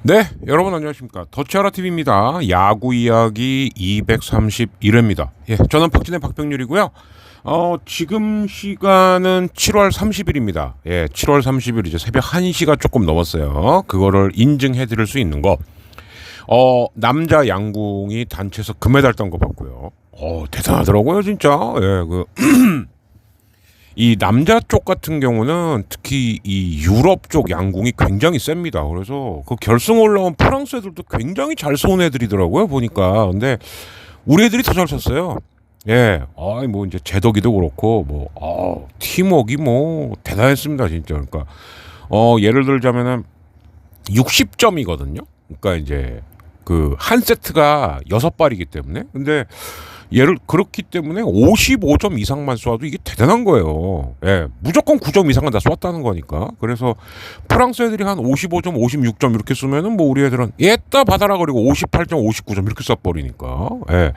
네, 여러분 안녕하십니까. 더치아라TV입니다. 야구 이야기 231회입니다. 예, 저는 박진의 박병률이고요. 지금 시간은 7월 30일입니다. 예, 7월 30일 이제 새벽 1시가 조금 넘었어요. 그거를 인증해 드릴 수 있는 거. 남자 양궁이 단체에서 금메달 딴 거 봤고요. 대단하더라고요, 진짜. 예, 이 남자 쪽 같은 경우는 특히 이 유럽 쪽 양궁이 굉장히 셉니다. 그래서 그 결승 올라온 프랑스 애들도 굉장히 잘 쏘는 애들이더라고요, 보니까. 근데 우리 애들이 더 잘 쳤어요. 예, 뭐 이제 제덕이도 그렇고 팀워크가 뭐 대단했습니다, 진짜. 그러니까 예를 들자면은 60점이거든요. 그러니까 이제 그 한 세트가 6발이기 때문에. 근데 그렇기 때문에 55점 이상만 쏴도 이게 대단한 거예요. 예, 무조건 9점 이상은 다 쐈다는 거니까. 그래서 프랑스 애들이 한 55점, 56점 이렇게 쏘면은 뭐 우리 애들은 얘따 받아라 그리고 58점, 59점 이렇게 쏴버리니까. 예,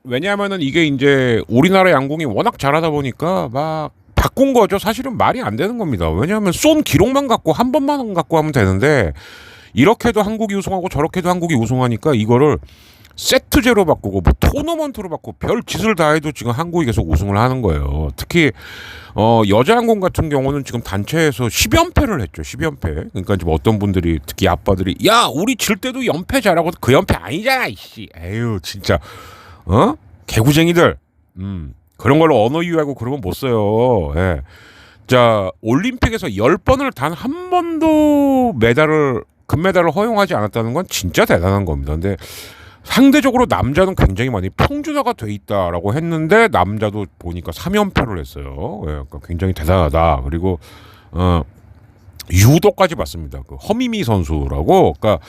왜냐하면은 이게 이제 우리나라 양궁이 워낙 잘하다 보니까 막 바꾼 거죠. 사실은 말이 안 되는 겁니다. 왜냐하면 쏜 기록만 갖고 한 번만 갖고 하면 되는데 이렇게도 한국이 우승하고 저렇게도 한국이 우승하니까 이거를 세트제로 바꾸고 뭐 토너먼트로 바꾸고 별 짓을 다 해도 지금 한국이 계속 우승을 하는 거예요. 특히 여자 양궁 같은 경우는 지금 단체에서 10연패를 했죠. 10연패. 그러니까 지금 어떤 분들이 특히 아빠들이 야 우리 질 때도 연패 잘하고 그 연패 아니잖아 이씨. 에휴 진짜 개구쟁이들. 그런 걸로 언어 유희하고 그러면 못 써요. 예. 자 올림픽에서 10번을 단 한 번도 금메달을 허용하지 않았다는 건 진짜 대단한 겁니다. 근데 상대적으로 남자는 굉장히 많이 평준화가 돼 있다라고 했는데 남자도 보니까 3연패를 했어요. 예, 그러니까 굉장히 대단하다. 그리고 유도까지 봤습니다. 그 허미미 선수라고. 그러니까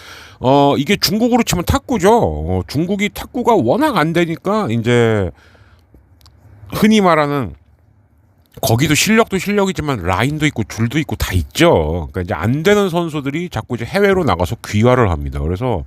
이게 중국으로 치면 탁구죠. 중국이 탁구가 워낙 안 되니까 이제 흔히 말하는 거기도 실력도 실력이지만 라인도 있고 줄도 있고 다 있죠. 그러니까 이제 안 되는 선수들이 자꾸 이제 해외로 나가서 귀화를 합니다. 그래서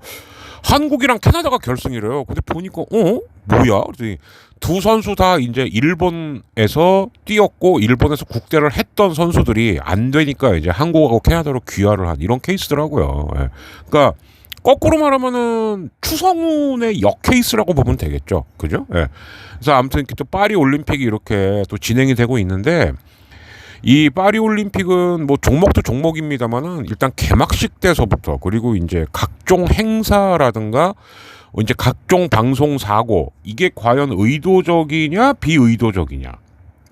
한국이랑 캐나다가 결승이래요. 근데 보니까 뭐야? 그랬더니 두 선수 다 이제 일본에서 뛰었고 일본에서 국대를 했던 선수들이 안 되니까 이제 한국하고 캐나다로 귀화를 한 이런 케이스더라고요. 예. 그러니까 거꾸로 말하면은 추성훈의 역 케이스라고 보면 되겠죠. 그죠? 예. 그래서 아무튼 또 파리 올림픽이 이렇게 또 진행이 되고 있는데 이 파리 올림픽은 뭐 종목도 종목입니다만은 일단 개막식 때서부터 그리고 이제 각종 행사라든가 이제 각종 방송 사고 이게 과연 의도적이냐 비의도적이냐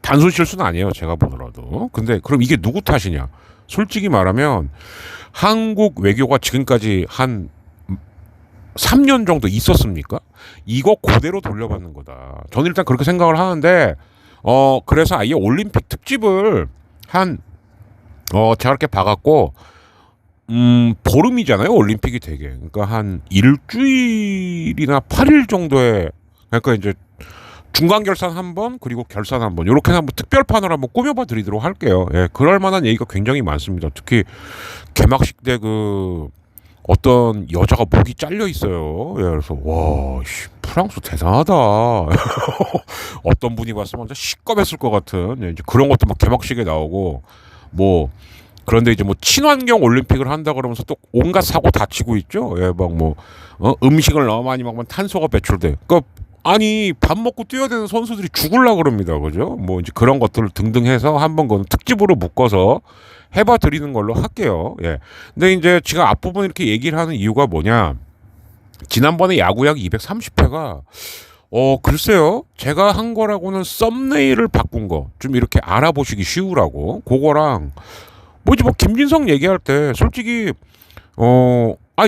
단순 실수는 아니에요 제가 보더라도. 근데 그럼 이게 누구 탓이냐? 솔직히 말하면 한국 외교가 지금까지 한 3년 정도 있었습니까? 이거 그대로 돌려받는 거다. 저는 일단 그렇게 생각을 하는데 그래서 아예 올림픽 특집을 제가 이렇게 봐갖고 보름이잖아요 올림픽이 되게. 그러니까 한 일주일이나 8일 정도에 그러니까 이제 중간 결산 한 번 그리고 결산 한 번 이렇게 한번 특별판을 한번 꾸며봐 드리도록 할게요. 예, 그럴 만한 얘기가 굉장히 많습니다. 특히 개막식 때 어떤 여자가 목이 잘려 있어요. 예, 그래서 프랑스 대단하다. 어떤 분이 봤으면 진짜 시겁했을 것 같은 이제 그런 것도 막 개막식에 나오고 뭐 그런데 이제 뭐 친환경 올림픽을 한다 그러면서 또 온갖 사고 다치고 있죠. 예, 막 음식을 너무 많이 먹으면 탄소가 배출돼. 그러니까 아니 밥 먹고 뛰어야 되는 선수들이 죽을라 그럽니다. 그죠? 뭐 이제 그런 것들을 등등 해서 한번 그건 특집으로 묶어서 해봐 드리는 걸로 할게요. 예. 근데 이제 지금 앞부분 이렇게 얘기를 하는 이유가 뭐냐? 지난번에 야구약 230회가 글쎄요. 제가 한 거라고는 썸네일을 바꾼 거 좀 이렇게 알아보시기 쉬우라고. 그거랑 뭐 김진성 얘기할 때 솔직히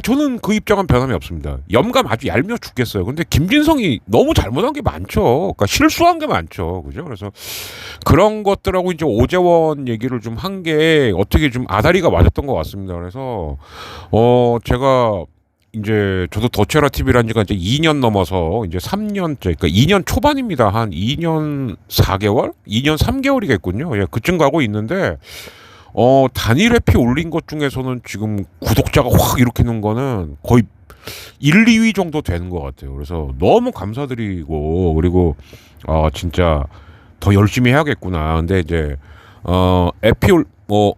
저는 그 입장은 변함이 없습니다. 염감 아주 얄미워 죽겠어요. 근데 김진성이 너무 잘못한 게 많죠. 그러니까 실수한 게 많죠. 그죠? 그래서 그런 것들하고 이제 오재원 얘기를 좀 한 게 어떻게 좀 아다리가 맞았던 것 같습니다. 그래서 제가 이제 저도 더치아라 TV란 지가 이제 2년 넘어서 이제 3년째, 그러니까 2년 초반입니다. 한 2년 4개월? 2년 3개월이겠군요. 예, 그쯤 가고 있는데 단일 회피 올린 것 중에서는 지금 구독자가 확 이렇게 는 거는 거의 1, 2위 정도 되는 것 같아요. 그래서 너무 감사드리고 그리고 진짜 더 열심히 해야겠구나. 근데 이제 에피올 뭐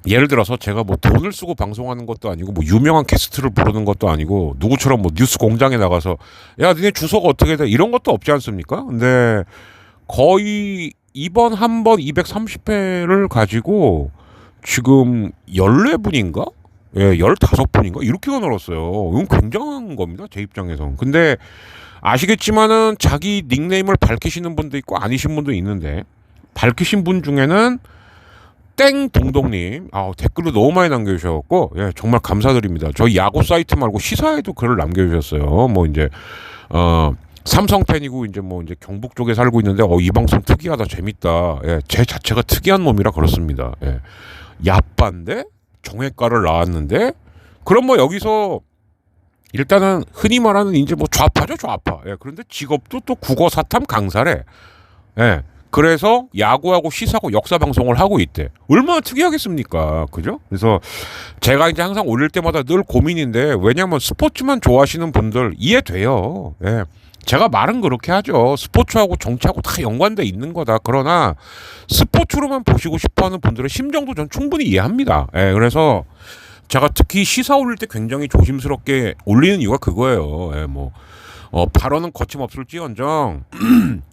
예를 들어서 제가 뭐 돈을 쓰고 방송하는 것도 아니고 뭐 유명한 게스트를 부르는 것도 아니고 누구처럼 뭐 뉴스 공장에 나가서 야 니네 주소가 어떻게 돼 이런 것도 없지 않습니까? 근데 거의 이번 한 번 230회를 가지고 지금 14분인가? 예, 15분인가? 이렇게가 늘었어요. 이건 굉장한 겁니다. 제 입장에선. 근데 아시겠지만은 자기 닉네임을 밝히시는 분도 있고 아니신 분도 있는데 밝히신 분 중에는 땡 동동님 댓글도 너무 많이 남겨주셔갖고 예, 정말 감사드립니다. 저희 야구 사이트 말고 시사에도 글을 남겨주셨어요. 뭐 이제 삼성 팬이고 이제 뭐 이제 경북 쪽에 살고 있는데 이 방송 특이하다 재밌다. 예, 제 자체가 특이한 놈이라 그렇습니다. 예. 야빠인데 정외과를 나왔는데 그럼 뭐 여기서 일단은 흔히 말하는 이제 뭐 좌파죠 좌파. 예, 그런데 직업도 또 국어 사탐 강사래. 예. 그래서 야구하고 시사하고 역사 방송을 하고 있대. 얼마나 특이하겠습니까? 그죠? 그래서 제가 이제 항상 올릴 때마다 늘 고민인데 왜냐면 스포츠만 좋아하시는 분들 이해돼요. 예. 제가 말은 그렇게 하죠. 스포츠하고 정치하고 다 연관돼 있는 거다. 그러나 스포츠로만 보시고 싶어하는 분들의 심정도 전 충분히 이해합니다. 예. 그래서 제가 특히 시사 올릴 때 굉장히 조심스럽게 올리는 이유가 그거예요. 예. 뭐 발언은 거침없을지언정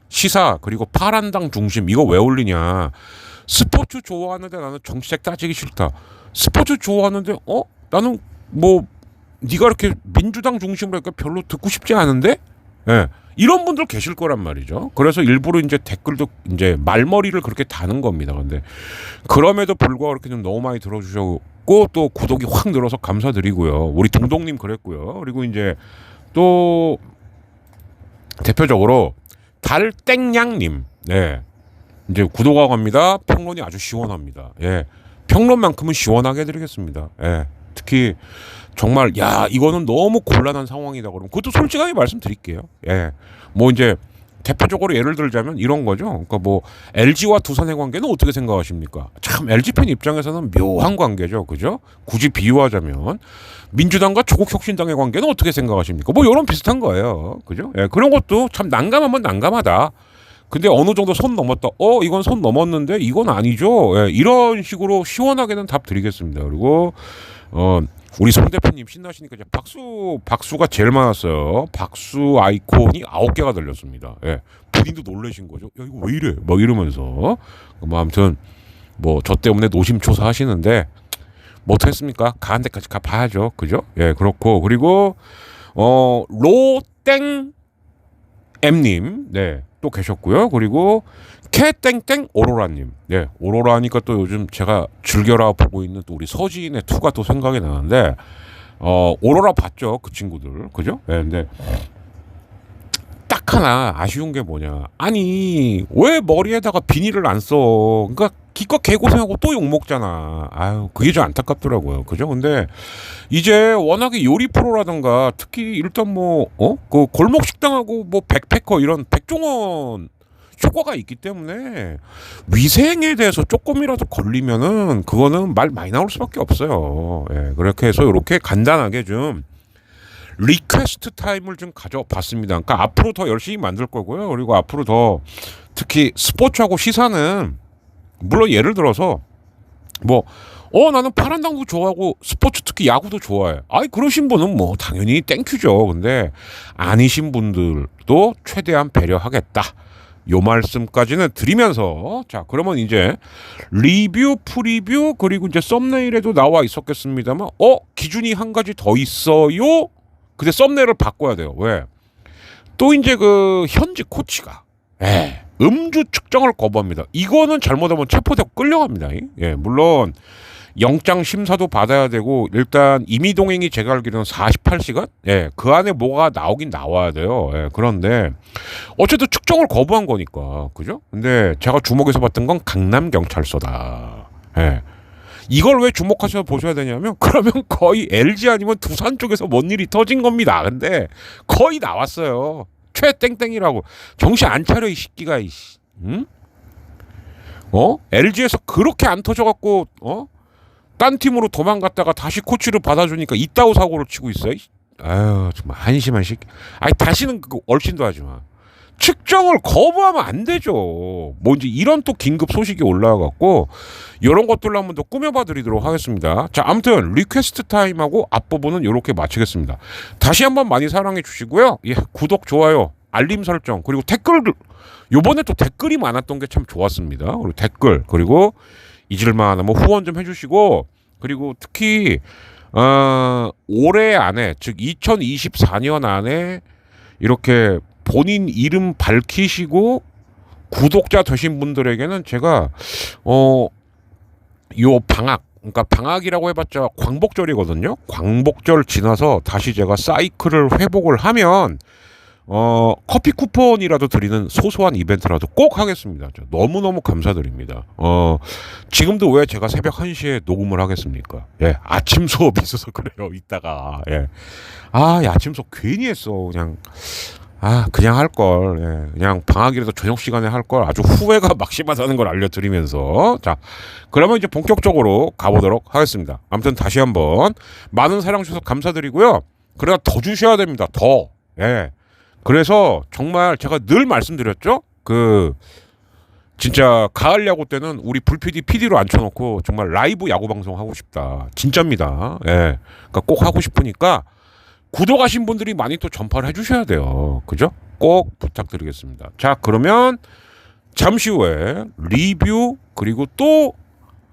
시사 그리고 파란당 중심 이거 왜 올리냐. 스포츠 좋아하는데 나는 정치색 따지기 싫다. 스포츠 좋아하는데 나는 뭐 네가 이렇게 민주당 중심으로 하니까 별로 듣고 싶지 않은데 예. 이런 분들 계실 거란 말이죠. 그래서 일부러 이제 댓글도 이제 말머리를 그렇게 다는 겁니다. 근데 그럼에도 불구하고 이렇게 좀 너무 많이 들어주셨고 또 구독이 확 늘어서 감사드리고요. 우리 동동님 그랬고요. 그리고 이제 또 대표적으로 달땡냥님, 네, 이제 구독하고 갑니다. 평론이 아주 시원합니다. 예, 평론만큼은 시원하게 해드리겠습니다. 예, 특히 정말 이거는 너무 곤란한 상황이다 그러면 그것도 솔직하게 말씀드릴게요. 예, 뭐 이제 대표적으로 예를 들자면 이런 거죠. 그러니까 뭐 LG와 두산의 관계는 어떻게 생각하십니까? 참 LG 팬 입장에서는 묘한 관계죠, 그죠? 굳이 비유하자면 민주당과 조국혁신당의 관계는 어떻게 생각하십니까? 뭐 이런 비슷한 거예요, 그죠? 예, 그런 것도 참 난감하면 난감하다. 근데 어느 정도 선 넘었다. 이건 선 넘었는데 이건 아니죠. 예, 이런 식으로 시원하게는 답 드리겠습니다. 그리고 우리 송 대표님 신나시니까 이제 박수가 제일 많았어요. 박수 아이콘이 9개가 달렸습니다. 예. 본인도 놀라신 거죠. 야 이거 왜 이래? 막 이러면서 뭐 아무튼 뭐 저 때문에 노심초사 하시는데 뭐 어떻겠습니까? 가는 데까지 가 봐야죠. 그죠? 예, 그렇고 그리고 로땡 M님 네. 또 계셨고요. 그리고 캐땡땡 오로라님. 네, 오로라 하니까 또 요즘 제가 즐겨라 보고 있는 또 우리 서지인의 투가 또 생각이 나는데 오로라 봤죠, 그 친구들, 그죠? 네, 근데 딱 하나 아쉬운 게 뭐냐? 아니 왜 머리에다가 비닐을 안 써? 그러니까 기껏 개고생하고 또 욕 먹잖아. 아유 그게 좀 안타깝더라고요, 그죠? 근데 이제 워낙에 요리 프로라든가 특히 일단 그 골목 식당하고 뭐 백패커 이런 백종원 효과가 있기 때문에 위생에 대해서 조금이라도 걸리면은 그거는 말 많이 나올 수밖에 없어요. 예, 그렇게 해서 이렇게 간단하게 좀 리퀘스트 타임을 좀 가져봤습니다. 그러니까 앞으로 더 열심히 만들 거고요. 그리고 앞으로 더 특히 스포츠하고 시사는 물론 예를 들어서 뭐 나는 파란당도 좋아하고 스포츠 특히 야구도 좋아해. 그러신 분은 뭐 당연히 땡큐죠. 근데 아니신 분들도 최대한 배려하겠다. 요 말씀까지는 드리면서 자 그러면 이제 리뷰 프리뷰 그리고 이제 썸네일에도 나와 있었겠습니다만 기준이 한 가지 더 있어요. 근데 썸네일을 바꿔야 돼요. 왜? 또 이제 그 현직 코치가 음주 측정을 거부합니다. 이거는 잘못하면 체포되고 끌려갑니다. 예, 물론 영장 심사도 받아야 되고 일단 임의동행이 제가 알기로는 48시간? 예, 그 안에 뭐가 나오긴 나와야 돼요. 예, 그런데 어쨌든 측정을 거부한 거니까 그죠? 근데 제가 주목해서 봤던 건 강남경찰서다. 예. 이걸 왜 주목하셔서 보셔야 되냐면 그러면 거의 LG 아니면 두산 쪽에서 뭔 일이 터진 겁니다. 근데 거의 나왔어요. 최땡땡이라고. 정신 안 차려 이 새끼가. 응? LG에서 그렇게 안 터져갖고 딴 팀으로 도망갔다가 다시 코치를 받아주니까 이따오 사고를 치고 있어. 아유 정말 한심한 새끼. 다시는 그거 얼씬도 하지 마. 측정을 거부하면 안 되죠. 뭔지 이런 또 긴급 소식이 올라와갖고 이런 것들로 한번 더 꾸며봐 드리도록 하겠습니다. 자, 아무튼 리퀘스트 타임하고 앞부분은 이렇게 마치겠습니다. 다시 한번 많이 사랑해 주시고요. 예, 구독, 좋아요, 알림 설정, 그리고 댓글, 요번에 또 댓글이 많았던 게 참 좋았습니다. 그리고 댓글, 그리고 잊을만한 뭐 후원 좀 해주시고, 그리고 특히 올해 안에, 즉 2024년 안에 이렇게 본인 이름 밝히시고 구독자 되신 분들에게는 제가 요 방학, 그러니까 방학이라고 해봤자 광복절이거든요. 광복절 지나서 다시 제가 사이클을 회복을 하면 커피 쿠폰이라도 드리는 소소한 이벤트라도 꼭 하겠습니다. 너무너무 감사드립니다. 지금도 왜 제가 새벽 1시에 녹음을 하겠습니까? 예, 아침 수업이 있어서 그래요. 이따가. 예. 아, 아침 수업 괜히 했어. 그냥 할 걸. 예. 그냥 방학이라도 저녁 시간에 할 걸. 아주 후회가 막심하다는 걸 알려드리면서. 자, 그러면 이제 본격적으로 가보도록 하겠습니다. 아무튼 다시 한번 많은 사랑 주셔서 감사드리고요. 그러다 더 주셔야 됩니다. 더. 예. 그래서 정말 제가 늘 말씀드렸죠. 진짜 가을 야구 때는 우리 불PD PD로 앉혀놓고 정말 라이브 야구 방송 하고 싶다. 진짜입니다. 예. 그러니까 꼭 하고 싶으니까 구독하신 분들이 많이 또 전파를 해주셔야 돼요. 그죠? 꼭 부탁드리겠습니다. 자, 그러면 잠시 후에 리뷰, 그리고 또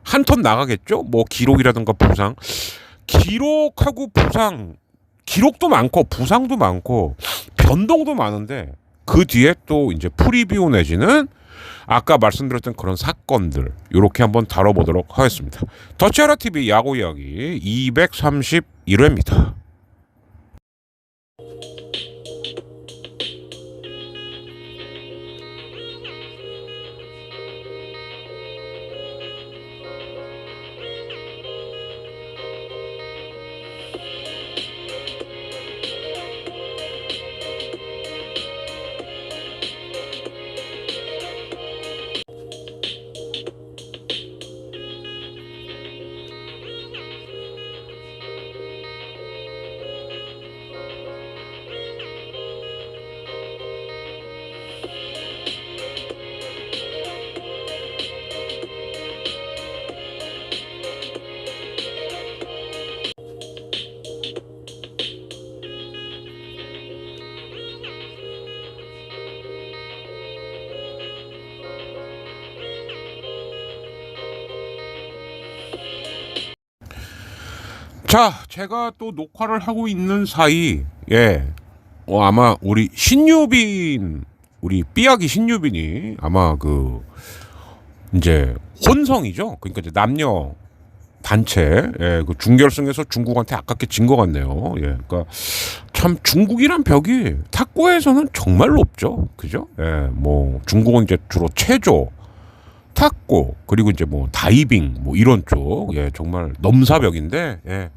한 턴 나가겠죠? 뭐 기록이라든가 부상. 기록하고 부상, 기록도 많고 부상도 많고 변동도 많은데 그 뒤에 또 이제 프리뷰 내지는 아까 말씀드렸던 그런 사건들 요렇게 한번 다뤄보도록 하겠습니다. 더치아라 TV 야구 이야기 231회입니다. 자, 제가 또 녹화를 하고 있는 사이, 예, 아마 우리 신유빈, 우리 삐약이 신유빈이 아마 이제 혼성이죠. 그러니까 이제 남녀 단체, 예, 준결승에서 중국한테 아깝게 진 것 같네요. 예, 그러니까 참 중국이란 벽이 탁구에서는 정말 높죠. 그죠? 예, 뭐 중국은 이제 주로 체조, 탁구, 그리고 이제 뭐 다이빙, 뭐 이런 쪽, 예, 정말 넘사벽인데, 예.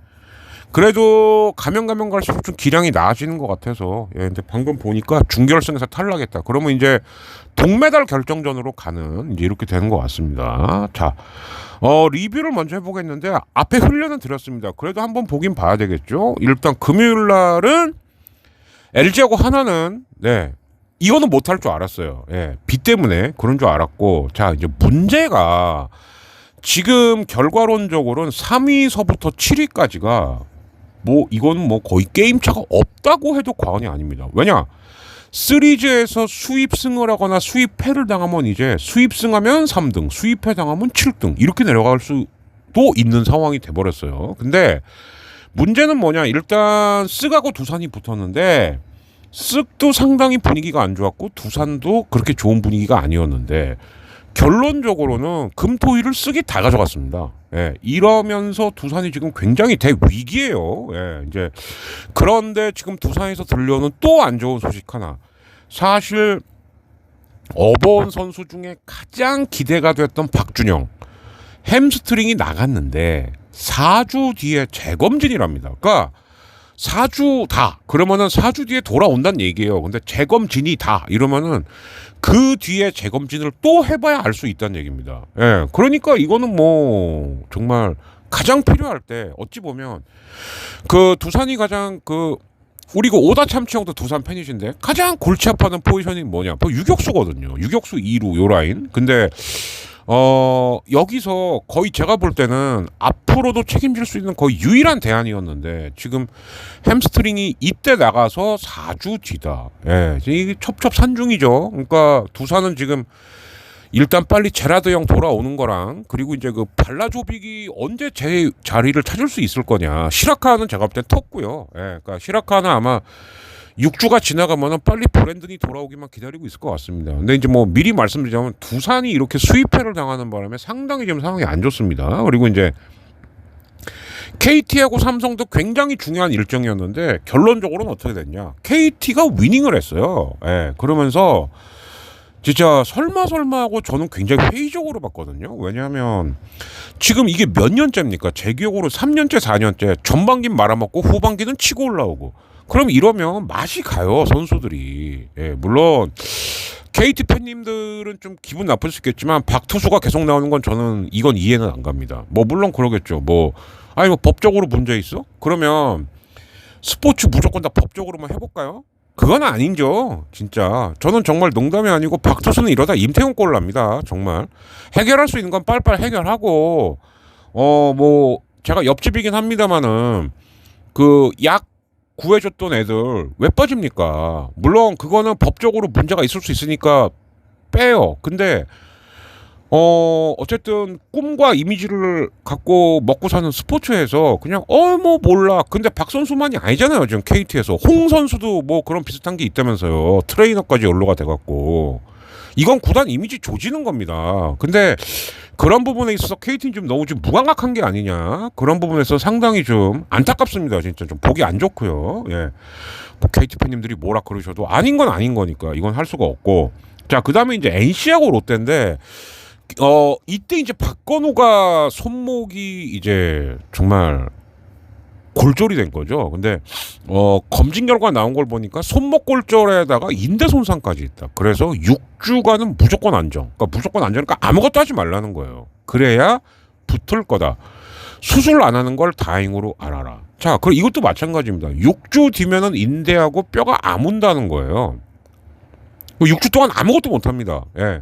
그래도 가면 갈수록 좀 기량이 나아지는 것 같아서, 예, 근데 방금 보니까 준결승에서 탈락했다. 그러면 이제 동메달 결정전으로 가는, 이제 이렇게 되는 것 같습니다. 자, 리뷰를 먼저 해보겠는데, 앞에 흘려는 드렸습니다. 그래도 한번 보긴 봐야 되겠죠? 일단 금요일 날은 LG하고 하나는, 네, 이거는 못할 줄 알았어요. 예, 비 때문에 그런 줄 알았고, 자, 이제 문제가 지금 결과론적으로는 3위서부터 7위까지가 뭐 이거는 뭐 거의 게임 차가 없다고 해도 과언이 아닙니다. 왜냐? 시리즈에서 수입승을 하거나 수입패를 당하면 이제 수입승하면 3등, 수입패 당하면 7등 이렇게 내려갈 수도 있는 상황이 돼버렸어요. 근데 문제는 뭐냐? 일단 쓱하고 두산이 붙었는데 쓱도 상당히 분위기가 안 좋았고 두산도 그렇게 좋은 분위기가 아니었는데 결론적으로는 금토일을 쓱이 다 가져갔습니다. 예, 이러면서 두산이 지금 굉장히 대위기예요. 예, 이제 그런데 지금 두산에서 들려오는 또 안 좋은 소식 하나. 사실 어버운 선수 중에 가장 기대가 됐던 박준영 햄스트링이 나갔는데 4주 뒤에 재검진이랍니다. 그러니까 4주 다 그러면은 4주 뒤에 돌아온다는 얘기예요. 근데 재검진이 다 이러면은 그 뒤에 재검진을 또 해봐야 알 수 있다는 얘기입니다. 예, 그러니까 이거는 뭐 정말 가장 필요할 때 어찌 보면 두산이 가장 우리 그 오다 참치형도 두산 팬이신데 가장 골치 아파하는 포지션이 뭐냐? 뭐 유격수거든요. 유격수 2루 요 라인. 근데 여기서 거의 제가 볼 때는 앞으로도 책임질 수 있는 거의 유일한 대안이었는데 지금 햄스트링이 이때 나가서 4주 뒤다. 예, 이게 첩첩산중이죠. 그러니까 두산은 지금 일단 빨리 제라드 형 돌아오는 거랑 그리고 이제 그 발라조빅이 언제 제 자리를 찾을 수 있을 거냐. 시라카는 제가 볼 땐 텄고요. 예, 그러니까 시라카는 아마 6주가 지나가면은 빨리 브랜든이 돌아오기만 기다리고 있을 것 같습니다. 근데 이제 뭐 미리 말씀드리자면 두산이 이렇게 수입회를 당하는 바람에 상당히 지금 상황이 안 좋습니다. 그리고 이제 KT하고 삼성도 굉장히 중요한 일정이었는데 결론적으로는 어떻게 됐냐? KT가 위닝을 했어요. 예, 그러면서 진짜 설마 하고 저는 굉장히 회의적으로 봤거든요. 왜냐하면 지금 이게 몇 년째입니까? 제 기억으로 3년째 4년째 전반기는 말아먹고 후반기는 치고 올라오고 그럼 이러면 맛이 가요 선수들이. 예, 물론 KT 팬님들은 좀 기분 나쁠 수 있겠지만 박투수가 계속 나오는 건 저는 이건 이해는 안 갑니다. 뭐 물론 그러겠죠. 뭐 아니 뭐 법적으로 문제 있어? 그러면 스포츠 무조건 다 법적으로만 해볼까요? 그건 아니죠. 진짜 저는 정말 농담이 아니고 박투수는 이러다 임태훈 꼴 납니다. 정말 해결할 수 있는 건 빨리빨리 해결하고 뭐 제가 옆집이긴 합니다마는 그 약 구해줬던 애들 왜 빠집니까? 물론 그거는 법적으로 문제가 있을 수 있으니까 빼요. 근데 어쨌든 꿈과 이미지를 갖고 먹고 사는 스포츠에서 그냥 뭐 몰라. 근데 박 선수만이 아니잖아요. 지금 KT에서 홍 선수도 뭐 그런 비슷한 게 있다면서요. 트레이너까지 연루가 돼갖고 이건 구단 이미지 조지는 겁니다. 근데 그런 부분에 있어서 KT는 좀 너무 좀 무감각한 게 아니냐. 그런 부분에서 상당히 좀 안타깝습니다. 진짜 좀 보기 안 좋고요. 예, 뭐 KT 팬님들이 뭐라 그러셔도 아닌 건 아닌 거니까 이건 할 수가 없고. 자, 그 다음에 이제 NC하고 롯데인데. 이때 이제 박건우가 손목이 이제 정말 골절이 된 거죠. 근데 검진 결과 나온 걸 보니까 손목 골절에다가 인대 손상까지 있다. 그래서 6주간은 무조건 안정. 그러니까 무조건 안정이니까 아무것도 하지 말라는 거예요. 그래야 붙을 거다. 수술 안 하는 걸 다행으로 알아라. 자, 그럼 이것도 마찬가지입니다. 6주 뒤면은 인대하고 뼈가 아문다는 거예요. 6주 동안 아무것도 못 합니다. 예.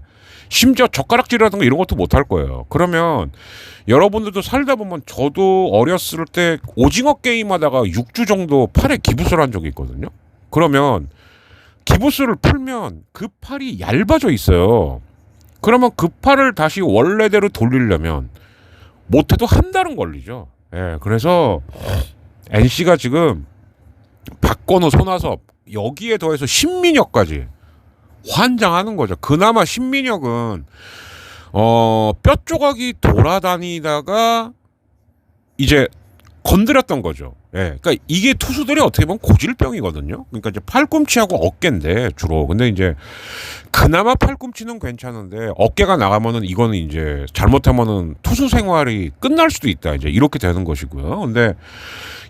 심지어 젓가락질이라든가 이런 것도 못 할 거예요. 그러면 여러분들도 살다 보면 저도 어렸을 때 오징어 게임 하다가 6주 정도 팔에 기부스를 한 적이 있거든요. 그러면 기부스를 풀면 그 팔이 얇아져 있어요. 그러면 그 팔을 다시 원래대로 돌리려면 못해도 한 달은 걸리죠. 예, 그래서 NC가 지금 박건우, 손아섭 여기에 더해서 신민혁까지 환장하는 거죠. 그나마 신민혁은 뼈 조각이 돌아다니다가 이제 건드렸던 거죠. 예, 그러니까 이게 투수들이 어떻게 보면 고질병이거든요. 그러니까 이제 팔꿈치하고 어깨인데 주로. 근데 이제 그나마 팔꿈치는 괜찮은데 어깨가 나가면은 이거는 이제 잘못하면은 투수 생활이 끝날 수도 있다. 이제 이렇게 되는 것이고요. 근데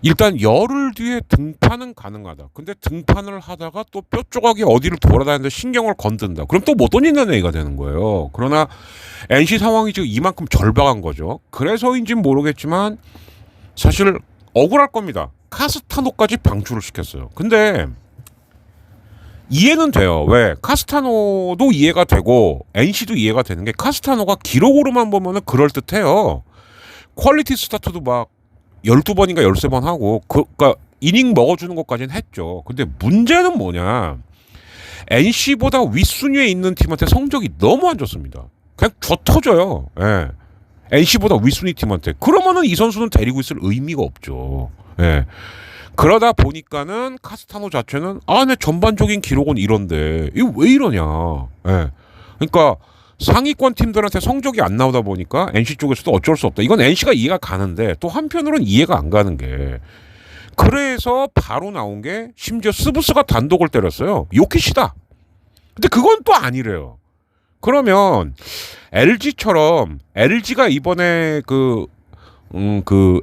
일단 열흘 뒤에 등판은 가능하다. 근데 등판을 하다가 또 뼈 조각이 어디를 돌아다니는데 신경을 건든다. 그럼 또 못 던진다는 얘기가 되는 거예요. 그러나 NC 상황이 지금 이만큼 절박한 거죠. 그래서인지는 모르겠지만 사실 억울할 겁니다. 카스타노까지 방출을 시켰어요. 근데 이해는 돼요. 왜? 카스타노도 이해가 되고 NC도 이해가 되는 게 카스타노가 기록으로만 보면은 그럴듯해요. 퀄리티 스타트도 막 12번인가 13번 하고 그러니까 이닝 먹어주는 것까지는 했죠. 근데 문제는 뭐냐? NC보다 윗순위에 있는 팀한테 성적이 너무 안 좋습니다. 그냥 져 터져요. 예. NC보다 윗순위 팀한테. 그러면은 이 선수는 데리고 있을 의미가 없죠. 예. 그러다 보니까는 카스타노 자체는 내 전반적인 기록은 이런데 이거 왜 이러냐. 예. 그러니까 상위권 팀들한테 성적이 안 나오다 보니까 NC 쪽에서도 어쩔 수 없다. 이건 NC가 이해가 가는데 또 한편으로는 이해가 안 가는 게 그래서 바로 나온 게 심지어 스브스가 단독을 때렸어요. 요키시다. 근데 그건 또 아니래요. 그러면 LG처럼 LG가 이번에 그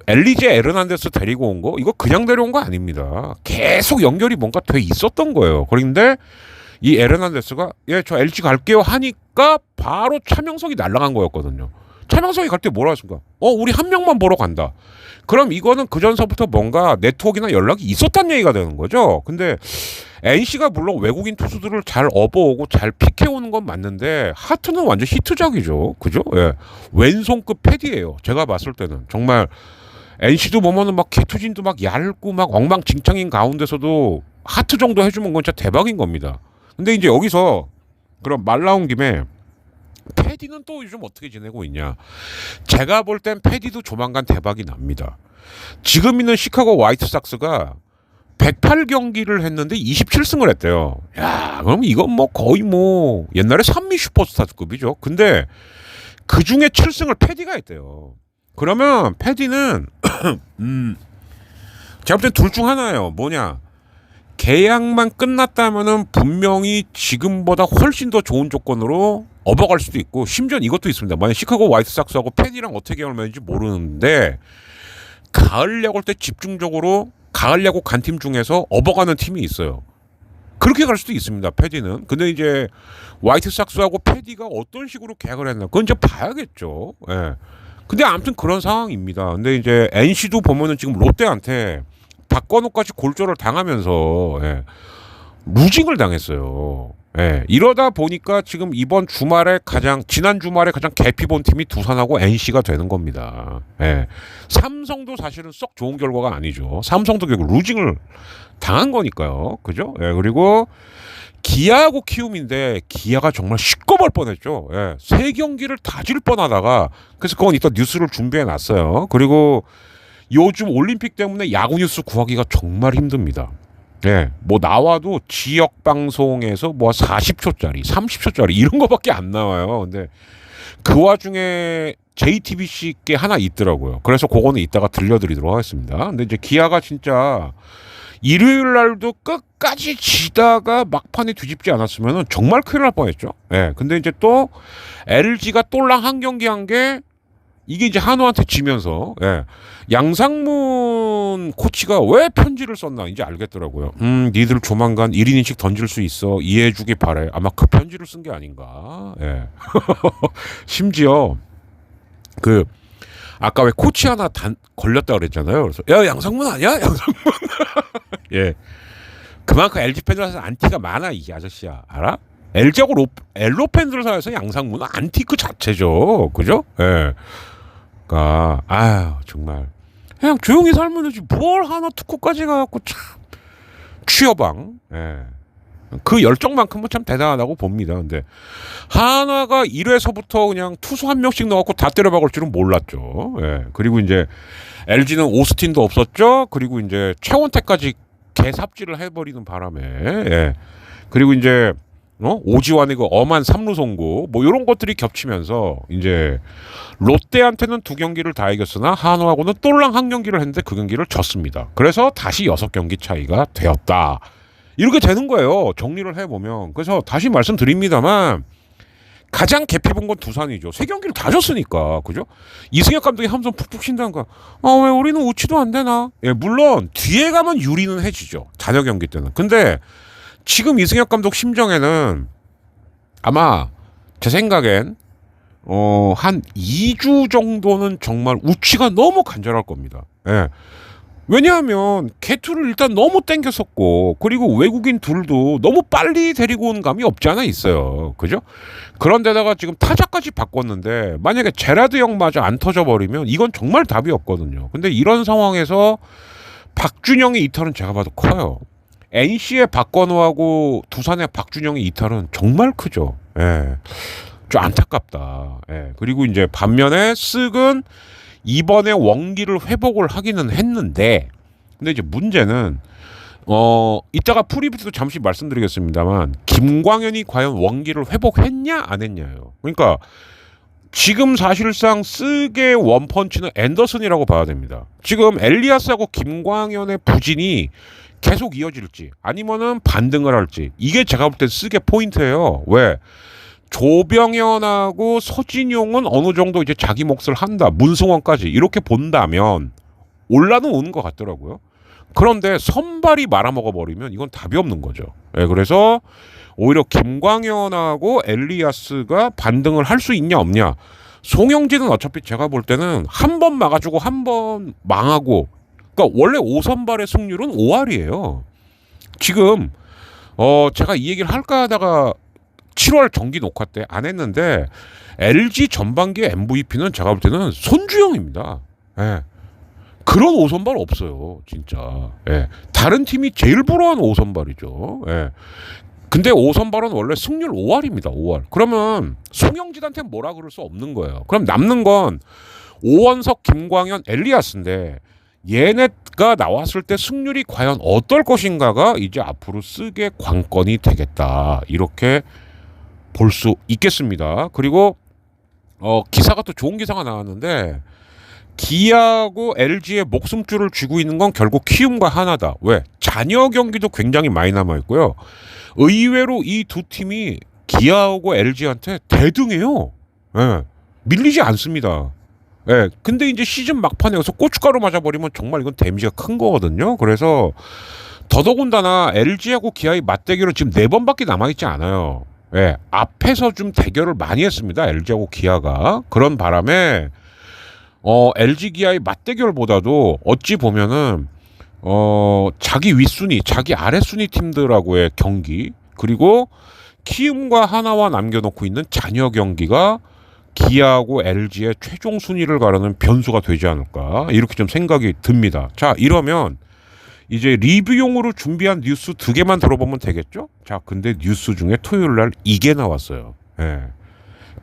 엘리제 에르난데스 데리고 온 거 이거 그냥 데려온 거 아닙니다. 계속 연결이 뭔가 돼 있었던 거예요. 그런데 이 에르난데스가 저 LG 갈게요 하니까 바로 차명석이 날아간 거였거든요. 차명석이 갈 때 뭐라 했습니까? 우리 한 명만 보러 간다. 그럼 이거는 그 전서부터 뭔가 네트워크나 연락이 있었단 얘기가 되는 거죠. 근데 NC가 물론 외국인 투수들을 잘 업어오고 잘 픽해오는 건 맞는데 하트는 완전 히트작이죠. 그죠? 예. 왼손급 패디예요. 제가 봤을 때는 정말 NC도 보면은 막 개투진도 막 얇고 막 엉망진창인 가운데서도 하트 정도 해주면 건 진짜 대박인 겁니다. 근데 이제 여기서 그럼 말 나온 김에 패디는 또 요즘 어떻게 지내고 있냐? 제가 볼 땐 패디도 조만간 대박이 납니다. 지금 있는 시카고 화이트삭스가 108경기를 했는데 27승을 했대요. 야, 그럼 이건 뭐 거의 뭐 옛날에 산미 슈퍼스타급이죠. 근데 그 중에 7승을 패디가 했대요. 그러면 패디는 제가 볼 땐 둘 중 하나예요. 뭐냐? 계약만 끝났다면은 분명히 지금보다 훨씬 더 좋은 조건으로 업어갈 수도 있고, 심지어 이것도 있습니다. 만약 시카고 화이트삭스하고 패디랑 어떻게 계약을 맺는지 모르는데 가을 야구 때 집중적으로 가을 야구 간 팀 중에서 업어가는 팀이 있어요. 그렇게 갈 수도 있습니다. 패디는. 근데 이제 화이트삭스하고 패디가 어떤 식으로 계약을 했나 그건 이제 봐야겠죠. 예. 근데 아무튼 그런 상황입니다. 근데 이제 NC도 보면은 지금 롯데한테 박건우까지 골절을 당하면서 루징을 당했어요. 이러다 보니까 지금 이번 주말에 지난 주말에 가장 개피 본 팀이 두산하고 NC가 되는 겁니다. 삼성도 사실은 썩 좋은 결과가 아니죠. 삼성도 결국 루징을 당한 거니까요. 그죠? 그리고 기아하고 키움인데 기아가 정말 시꺼멀 뻔했죠. 3경기를 다 질 뻔하다가 그래서 그건 이따 뉴스를 준비해 놨어요. 그리고 요즘 올림픽 때문에 야구 뉴스 구하기가 정말 힘듭니다. 뭐 나와도 지역 방송에서 뭐 40초짜리, 30초짜리 이런 거밖에 안 나와요. 근데 그 와중에 JTBC 게 하나 있더라고요. 그래서 그거는 이따가 들려드리도록 하겠습니다. 근데 이제 기아가 진짜 일요일 날도 끝까지 지다가 막판에 뒤집지 않았으면 정말 큰일 날 뻔했죠. 근데 이제 또 LG가 똘랑 한 경기 한 게 이게 이제 한우한테 지면서 양상문 코치가 왜 편지를 썼나 이제 알겠더라고요. 니들 조만간 1이닝씩 던질 수 있어. 이해해주기 바래. 아마 그 편지를 쓴 게 아닌가. 심지어 그 아까 왜 코치 하나 걸렸다 그랬잖아요. 그래서 야 양상문 아니야? 양상문. 그만큼 LG 팬들한테 안티가 많아 이 아저씨야. 알아? LG하고 엘로 팬들 사이에서 양상문은 안티 그 자체죠. 그죠? 그러니까 정말 그냥 조용히 살면 되지 뭘 하나 특구까지 가갖고 참 취여방. 그 열정만큼은 참 대단하다고 봅니다. 근데 한화가 1회서부터 그냥 투수 한 명씩 넣어갖고 다 때려박을 줄은 몰랐죠. 그리고 이제 LG는 오스틴도 없었죠. 그리고 이제 최원태까지 개삽질을 해버리는 바람에 그리고 이제 오지환의 그 엄한 3루 송구 뭐 이런 것들이 겹치면서 이제 롯데한테는 2경기를 다 이겼으나 한화하고는 똘랑 한 경기를 했는데 그 경기를 졌습니다. 그래서 다시 6경기 차이가 되었다. 이렇게 되는 거예요. 정리를 해보면. 그래서 다시 말씀드립니다만 가장 개피 본 건 두산이죠. 3경기를 다 졌으니까. 그죠? 이승엽 감독이 함성 푹푹 쉰다는 거. 왜 우리는 우치도 안 되나? 물론 뒤에 가면 유리는 해지죠. 잔여 경기 때는. 근데 지금 이승엽 감독 심정에는 아마 제 생각엔 한 2주 정도는 정말 우치가 너무 간절할 겁니다. 왜냐하면 개투를 일단 너무 땡겼었고 그리고 외국인 둘도 너무 빨리 데리고 온 감이 없지 않아 있어요. 그죠? 그런데다가 지금 타자까지 바꿨는데 만약에 제라드 형마저 안 터져버리면 이건 정말 답이 없거든요. 근데 이런 상황에서 박준영의 이탈은 제가 봐도 커요. NC의 박건우하고 두산의 박준영의 이탈은 정말 크죠. 좀 안타깝다. 그리고 이제 반면에 쓱은 이번에 원기를 회복을 하기는 했는데 근데 이제 문제는 이따가 프리뷰도 잠시 말씀드리겠습니다만 김광현이 과연 원기를 회복했냐 안 했냐예요. 그러니까 지금 사실상 쓱의 원펀치는 앤더슨이라고 봐야 됩니다. 지금 엘리아스하고 김광현의 부진이 계속 이어질지 아니면은 반등을 할지 이게 제가 볼 때 쓱의 포인트예요. 왜? 조병현하고 서진용은 어느 정도 이제 자기 몫을 한다. 문승원까지 이렇게 본다면 올라는 오는 것 같더라고요. 그런데 선발이 말아먹어버리면 이건 답이 없는 거죠. 그래서 오히려 김광현하고 엘리아스가 반등을 할 수 있냐 없냐. 송영진은 어차피 제가 볼 때는 한 번 막아주고 한 번 망하고, 그러니까 원래 5선발의 승률은 5할이에요. 지금 제가 이 얘기를 할까 하다가 7월 정기 녹화 때 안 했는데 LG 전반기 MVP는 제가 볼 때는 손주영입니다. 예. 그런 5선발 없어요, 진짜. 예. 다른 팀이 제일 부러워하는 5선발이죠. 예. 근데 5선발은 원래 승률 5할입니다. 5할. 그러면 송영진한테 뭐라 그럴 수 없는 거예요. 그럼 남는 건 오원석, 김광현, 엘리아스인데 얘네가 나왔을 때 승률이 과연 어떨 것인가가 이제 앞으로 쓰게 관건이 되겠다. 이렇게 볼 수 있겠습니다. 그리고 기사가 또 좋은 기사가 나왔는데 기아하고 LG의 목숨줄을 쥐고 있는 건 결국 키움과 하나다. 왜? 잔여 경기도 굉장히 많이 남아 있고요. 의외로 이 두 팀이 기아하고 LG한테 대등해요. 예. 밀리지 않습니다. 예. 근데 이제 시즌 막판에 여기서 고춧가루 맞아버리면 정말 이건 데미지가 큰 거거든요. 그래서 더더군다나 LG하고 기아의 맞대결은 지금 4번밖에 남아있지 않아요. 예. 앞에서 좀 대결을 많이 했습니다. LG하고 기아가. 그런 바람에 LG 기아의 맞대결보다도 어찌 보면은 자기 윗순위, 자기 아랫순위 팀들하고의 경기, 그리고 키움과 하나와 남겨놓고 있는 잔여 경기가 기아하고 LG의 최종 순위를 가르는 변수가 되지 않을까, 이렇게 좀 생각이 듭니다. 자, 이러면 이제 리뷰용으로 준비한 뉴스 2개만 들어보면 되겠죠? 자, 근데 뉴스 중에 토요일 날 이게 나왔어요. 예.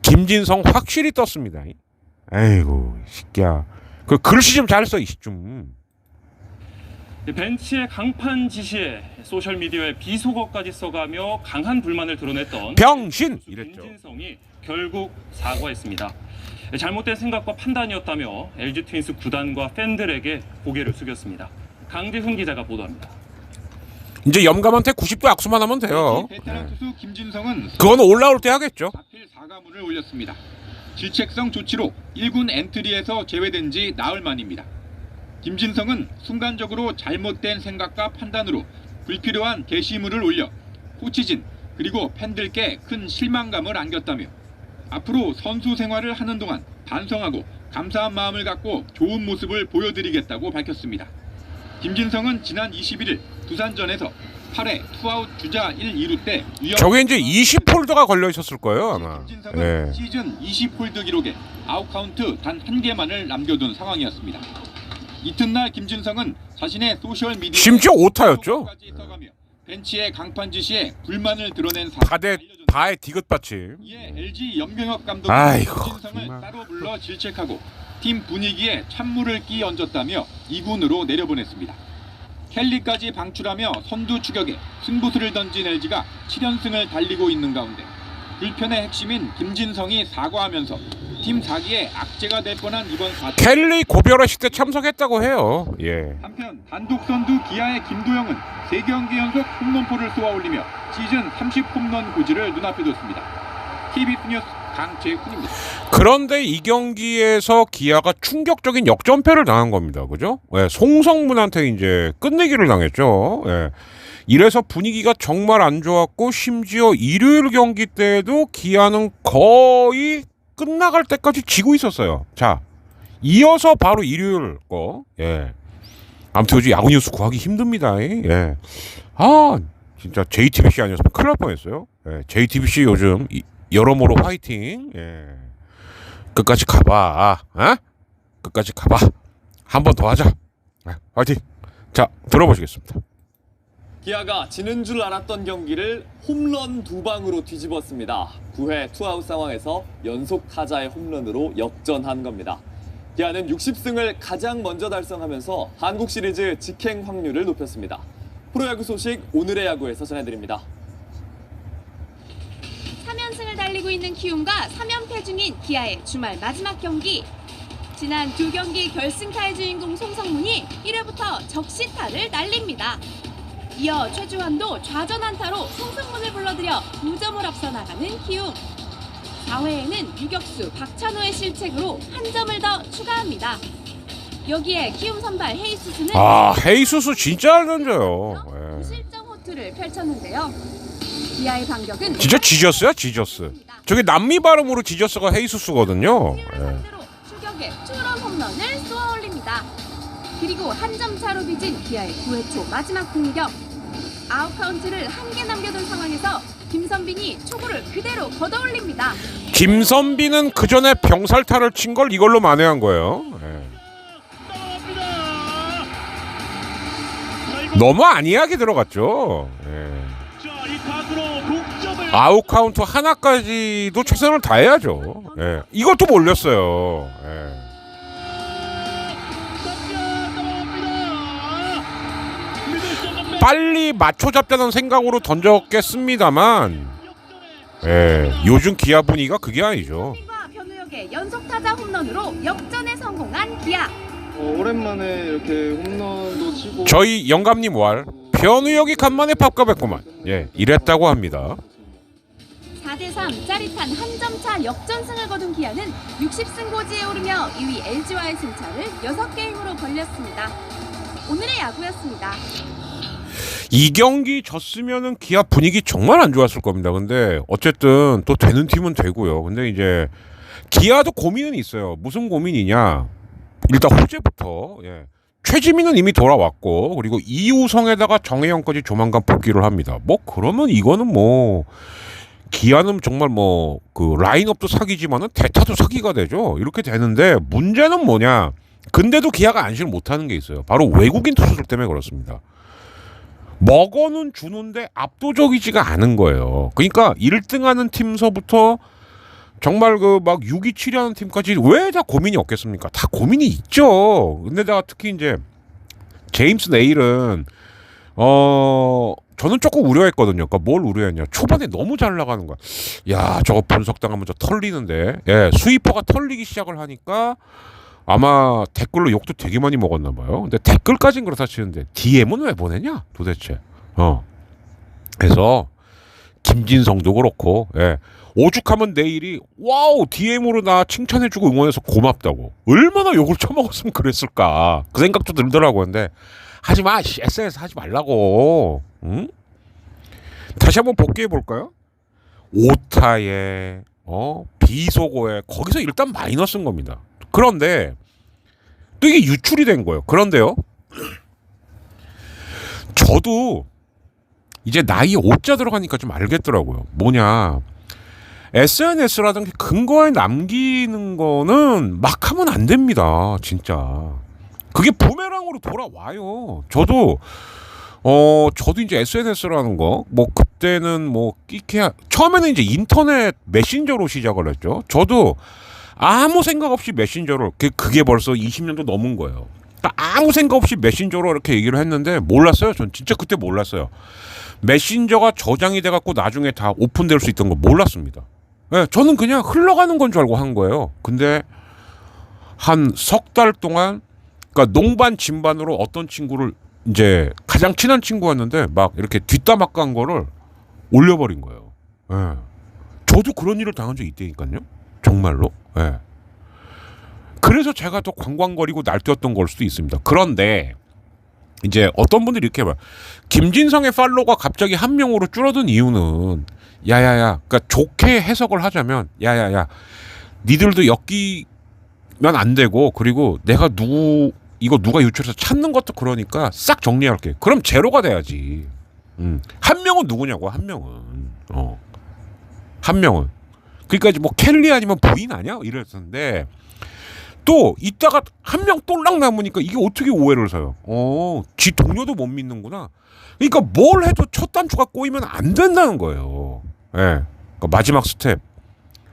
김진성 확실히 떴습니다. 에이구, 새끼야. 그 글씨 좀 잘 써, 이 좀. 벤치의 강판 지시에 소셜미디어에 비속어까지 써가며 강한 불만을 드러냈던 병신! 이랬죠. 김진성이 결국 사과했습니다. 잘못된 생각과 판단이었다며 LG 트윈스 구단과 팬들에게 고개를 숙였습니다. 강재훈 기자가 보도합니다. 이제 염감한테 90도 악수만 하면 돼요. 베테랑 투수 김진성은 그건 올라올 때 하겠죠. 하필 사과문을 올렸습니다. 질책성 조치로 1군 엔트리에서 제외된 지 나흘 만입니다. 김진성은 순간적으로 잘못된 생각과 판단으로 불필요한 게시물을 올려 코치진 그리고 팬들께 큰 실망감을 안겼다며 앞으로 선수 생활을 하는 동안 반성하고 감사한 마음을 갖고 좋은 모습을 보여드리겠다고 밝혔습니다. 김진성은 지난 21일 두산전에서 8회 투아웃 주자 1, 2루 때 저게 이제 20홀드가 걸려 있었을 거예요, 아마. 김진성은 네. 시즌 20홀드 기록에 아웃 카운트 단 1개만을 남겨둔 상황이었습니다. 이튿날 김진성은 자신의 소셜 미디어에 심지어 오타였죠. 벤치의 강판 지시에 불만을 드러낸 다대 다의 디귿 받침. 이에 LG 염경엽 감독이 아이고, 김진성을 정말. 따로 불러 질책하고 팀 분위기에 찬물을 끼얹었다며 2군으로 내려보냈습니다. 켈리까지 방출하며 선두 추격에 승부수를 던진 LG가 7연승을 달리고 있는 가운데 불펜의 핵심인 김진성이 사과하면서 팀 4기에 악재가 될 뻔한 이번 사태. 켈리 고별하실 때 참석했다고 해요. 예. 한편 단독 선두 기아의 김도영은 3경기 연속 홈런포를 쏘아올리며 시즌 30홈런 고지를 눈앞에 뒀습니다. KBS 뉴스 강재훈입니다. 그런데 이 경기에서 기아가 충격적인 역전패를 당한 겁니다. 그죠? 예, 송성문한테 이제 끝내기를 당했죠. 예. 이래서 분위기가 정말 안 좋았고, 심지어 일요일 경기 때도 기아는 거의 끝나갈 때까지 지고 있었어요. 자, 이어서 바로 일요일 거. 예. 아무튼 요즘 야구 뉴스 구하기 힘듭니다. 예. 아, 진짜 JTBC 아니었으면 큰일 날 뻔했어요. 예. JTBC 요즘 여러모로 화이팅. 예. 끝까지 가봐. 어? 끝까지 가봐. 한 번 더 하자. 화이팅. 자, 들어보시겠습니다. 기아가 지는 줄 알았던 경기를 홈런 2방으로 뒤집었습니다. 9회 투아웃 상황에서 연속 타자의 홈런으로 역전한 겁니다. 기아는 60승을 가장 먼저 달성하면서 한국 시리즈 직행 확률을 높였습니다. 프로야구 소식 오늘의 야구에서 전해드립니다. 3연승을 달리고 있는 키움과 3연패 중인 기아의 주말 마지막 경기. 지난 2경기 결승타의 주인공 송성문이 1회부터 적시타를 날립니다. 이어 최주환도 좌전 안타로 송성문을 불러들여 2점을 앞서 나가는 키움. 4회에는 유격수 박찬호의 실책으로 한 점을 더 추가합니다. 여기에 키움 선발 헤이수스는 헤이수스 진짜 잘 던져요. 예. 무실점 호투를 펼쳤는데요. 기아의 반격은 진짜 지저스야 지저스. 저게 남미 발음으로 지저스가 헤이수스거든요. 예. 상대로 추격에 투런 홈런을 쏘아 올립니다. 그리고 한 점 차로 빚은 기아의 9회 초 마지막 공격. 아웃 카운트를 한 개 남겨둔 상황에서 김선빈이 초구를 그대로 걷어올립니다. 김선빈은 그 전에 병살타를 친 걸 이걸로 만회한 거예요. 예. 너무 안이하게 들어갔죠. 예. 아웃 카운트 하나까지도 최선을 다해야죠. 예. 이것도 몰렸어요. 예. 빨리 맞춰 잡자는 생각으로 던졌겠습니다만, 예. 요즘 기아 분위기가 그게 아니죠. 선빈과 변우혁의 연속 타자 홈런으로 역전에 성공한 기아. 오랜만에 이렇게 홈런도 치고 저희 영감님 왈 변우혁이 간만에 밥값했구만. 예, 이랬다고 합니다. 4대3 짜릿한 한 점 차 역전승을 거둔 기아는 60승 고지에 오르며 2위 LG와의 승차를 6게임으로 벌렸습니다. 오늘의 야구였습니다. 이 경기 졌으면은 기아 분위기 정말 안 좋았을 겁니다. 근데 어쨌든 또 되는 팀은 되고요. 근데 이제 기아도 고민은 있어요. 무슨 고민이냐? 일단 호재부터 최지민은 이미 돌아왔고, 그리고 이우성에다가 정혜영까지 조만간 복귀를 합니다. 뭐 그러면 이거는 뭐 기아는 정말 뭐 그 라인업도 사기지만은 대타도 사기가 되죠. 이렇게 되는데 문제는 뭐냐? 근데도 기아가 안심을 못하는 게 있어요. 바로 외국인 투수들 때문에 그렇습니다. 먹어는 주는데 압도적이지가 않은 거예요. 그러니까 1등하는 팀서부터 정말 그 막 6위 7위 하는 팀까지 왜 다 고민이 없겠습니까? 다 고민이 있죠. 근데다가 특히 이제 제임스 네일은 저는 조금 우려했거든요. 그러니까 뭘 우려했냐? 초반에 너무 잘 나가는 거야. 야, 저거 분석당하면 저 털리는데. 예, 스위퍼가 털리기 시작을 하니까 아마 댓글로 욕도 되게 많이 먹었나 봐요. 근데 댓글까지는 그렇다 치는데 DM은 왜 보내냐? 도대체. 그래서 김진성도 그렇고, 예. 오죽하면 내일이 와우 DM으로 나 칭찬해주고 응원해서 고맙다고. 얼마나 욕을 처먹었으면 그랬을까. 그 생각도 들더라고요. 근데 하지마, SNS 하지 말라고. 응? 다시 한번 복귀해 볼까요? 오타에 비속어에 거기서 일단 마이너스인 겁니다. 그런데 또 이게 유출이 된 거예요. 그런데요, 저도 이제 나이에 5자 들어가니까 좀 알겠더라고요. 뭐냐, SNS라든지 근거에 남기는 거는 막 하면 안 됩니다. 진짜 그게 부메랑으로 돌아와요. 저도 이제 SNS라는 거, 뭐 그때는 뭐 끼케야 처음에는 이제 인터넷 메신저로 시작을 했죠. 저도 아무 생각 없이 메신저로, 그게 벌써 20년도 넘은 거예요. 아무 생각 없이 메신저로 이렇게 얘기를 했는데 몰랐어요. 전 진짜 그때 몰랐어요. 메신저가 저장이 돼갖고 나중에 다 오픈될 수 있던 거 몰랐습니다. 네, 저는 그냥 흘러가는 건 줄 알고 한 거예요. 근데 한 석 달 동안, 그러니까 농반 진반으로 어떤 친구를, 이제 가장 친한 친구였는데 막 이렇게 뒷담화 깐 거를 올려버린 거예요. 네. 저도 그런 일을 당한 적이 있다니까요. 정말로. 네. 그래서 제가 더 광광거리고 날뛰었던 걸 수도 있습니다. 그런데 이제 어떤 분들이 이렇게 봐. 김진성의 팔로워가 갑자기 한 명으로 줄어든 이유는 야야야, 그러니까 좋게 해석을 하자면 야야야, 니들도 엮이면 안 되고, 그리고 내가 이거 누가 유출해서 찾는 것도 그러니까 싹 정리할게. 그럼 제로가 돼야지. 한 명은 누구냐고. 한 명은 그러니까 이제 뭐 켈리 아니면 부인 아니야 이랬었는데, 또 이따가 한 명 똘랑 남으니까 이게 어떻게 오해를 사요. 지 동료도 못 믿는구나. 그러니까 뭘 해도 첫 단추가 꼬이면 안 된다는 거예요. 예. 그러니까 마지막 스텝.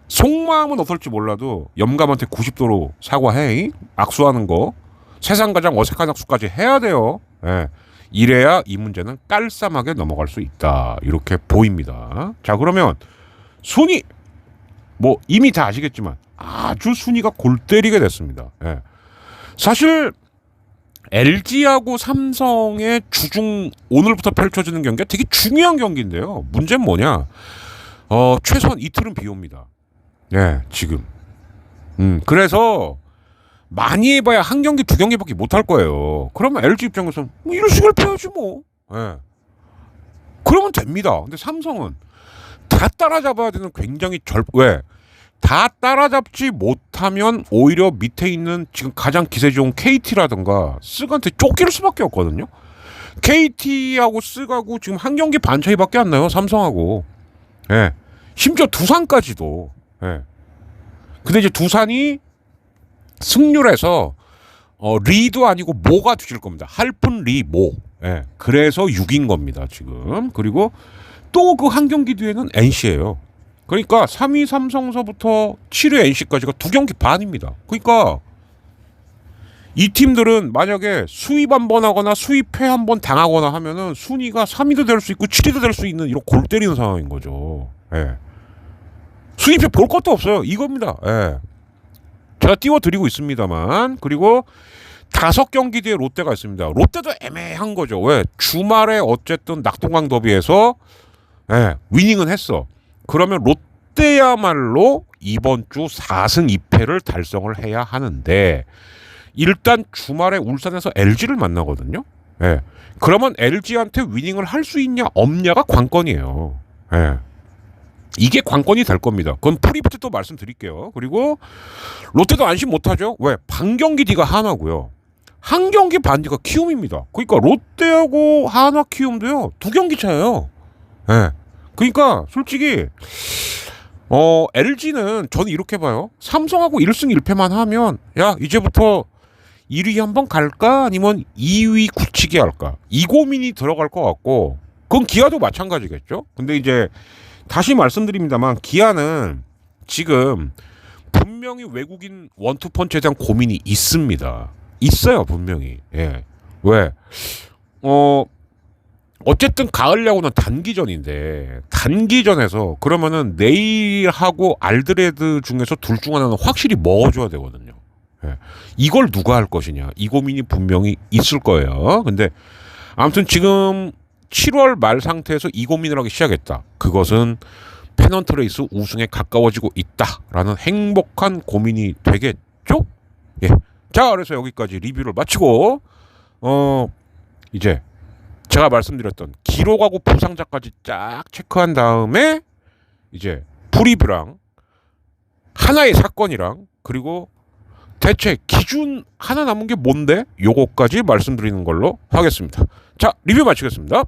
속마음은 어떨지 몰라도 염감한테 90도로 사과해. 악수하는 거. 세상 가장 어색한 악수까지 해야 돼요. 예. 이래야 이 문제는 깔쌈하게 넘어갈 수 있다. 이렇게 보입니다. 자, 그러면 순위. 뭐 이미 다 아시겠지만 아주 순위가 골 때리게 됐습니다. 예. 사실 LG하고 삼성의 주중 오늘부터 펼쳐지는 경기가 되게 중요한 경기인데요. 문제는 뭐냐? 최소한 이틀은 비 옵니다. 예, 지금. 그래서 많이 해봐야 한 경기 두 경기밖에 못 할 거예요. 그러면 LG 입장에서는 뭐 1승을 패야지 뭐. 예. 그러면 됩니다. 근데 삼성은 다 따라잡아야 되는 굉장히 왜? 다 따라잡지 못하면 오히려 밑에 있는 지금 가장 기세 좋은 KT라든가 쓱한테 쫓길 수밖에 없거든요. KT하고 쓱하고 지금 한 경기 반 차이밖에 안 나요. 삼성하고. 예. 심지어 두산까지도. 예. 근데 이제 두산이 승률에서 리도 아니고 모가 뒤질 겁니다. 할픈 리 모. 예. 그래서 6인 겁니다, 지금. 그리고 또 그 한 경기 뒤에는 NC예요. 그러니까 3위 삼성서부터 7위 NC까지가 2경기 반입니다. 그러니까 이 팀들은 만약에 수입 한번 하거나 수입회 한번 당하거나 하면은 순위가 3위도 될 수 있고 7위도 될 수 있는 이런 골 때리는 상황인 거죠. 예. 수입회 볼 것도 없어요. 이겁니다. 예. 제가 띄워드리고 있습니다만. 그리고 5경기 뒤에 롯데가 있습니다. 롯데도 애매한 거죠. 왜? 주말에 어쨌든 낙동강 더비에서 위닝은 했어. 그러면 롯데야말로 이번 주 4승 2패를 달성을 해야 하는데 일단 주말에 울산에서 LG를 만나거든요. 예. 그러면 LG한테 위닝을 할 수 있냐 없냐가 관건이에요. 예. 이게 관건이 될 겁니다. 그건 프리뷰 때 또 말씀드릴게요. 그리고 롯데도 안심 못하죠. 왜? 반경기 뒤가 하나고요. 한 경기 반 뒤가 키움입니다. 그러니까 롯데하고 하나 키움도요 2경기 차예요. 예. 그러니까 솔직히 LG는 저는 이렇게 봐요. 삼성하고 1승 1패만 하면 야 이제부터 1위 한번 갈까 아니면 2위 굳히기 할까 이 고민이 들어갈 것 같고 그건 기아도 마찬가지겠죠. 근데 이제 다시 말씀드립니다만 기아는 지금 분명히 외국인 원투펀치에 대한 고민이 있습니다. 있어요 분명히. 예. 왜? 어쨌든 가을 야구는 단기전인데 단기전에서 그러면은 네일하고 알드레드 중에서 둘 중 하나는 확실히 먹어줘야 되거든요. 예. 이걸 누가 할 것이냐 이 고민이 분명히 있을 거예요. 근데 아무튼 지금 7월 말 상태에서 이 고민을 하기 시작했다. 그것은 페넌트 레이스 우승에 가까워지고 있다라는 행복한 고민이 되겠죠? 예. 자, 그래서 여기까지 리뷰를 마치고 이제 제가 말씀드렸던 기록하고 부상자까지 쫙 체크한 다음에 이제 프리뷰랑 하나의 사건이랑 그리고 대체 기준 하나 남은 게 뭔데? 요거까지 말씀드리는 걸로 하겠습니다. 자, 리뷰 마치겠습니다.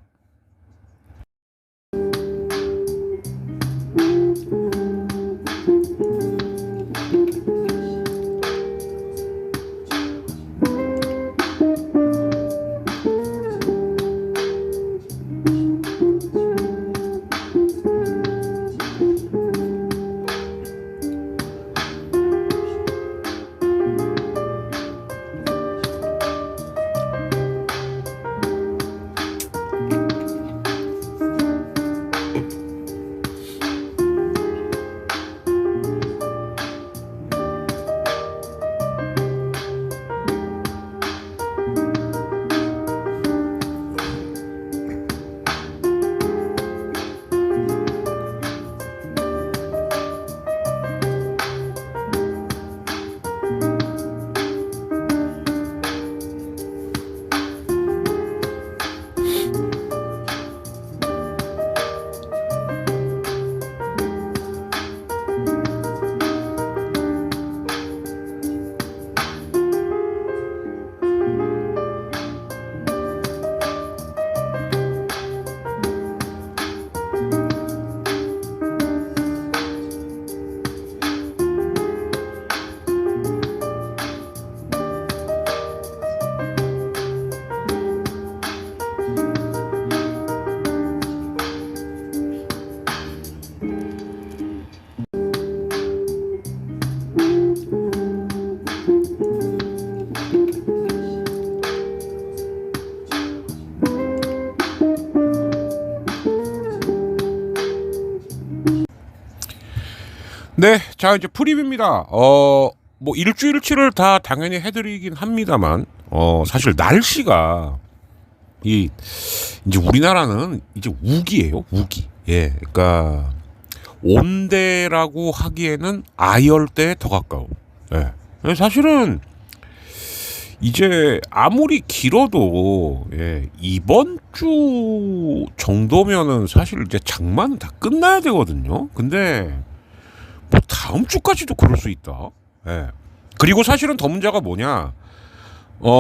네, 자 이제 프리뷰입니다. 뭐 일주일치를 다 당연히 해드리긴 합니다만, 사실 날씨가 이제 우리나라는 이제 우기예요, 우기. 예, 그러니까 온대라고 하기에는 아열대에 더 가까운. 예, 사실은 이제 아무리 길어도 이번 주 정도면은 사실 이제 장마는 다 끝나야 되거든요. 근데 뭐 다음 주까지도 그럴 수 있다. 그리고 사실은 더 문제가 뭐냐?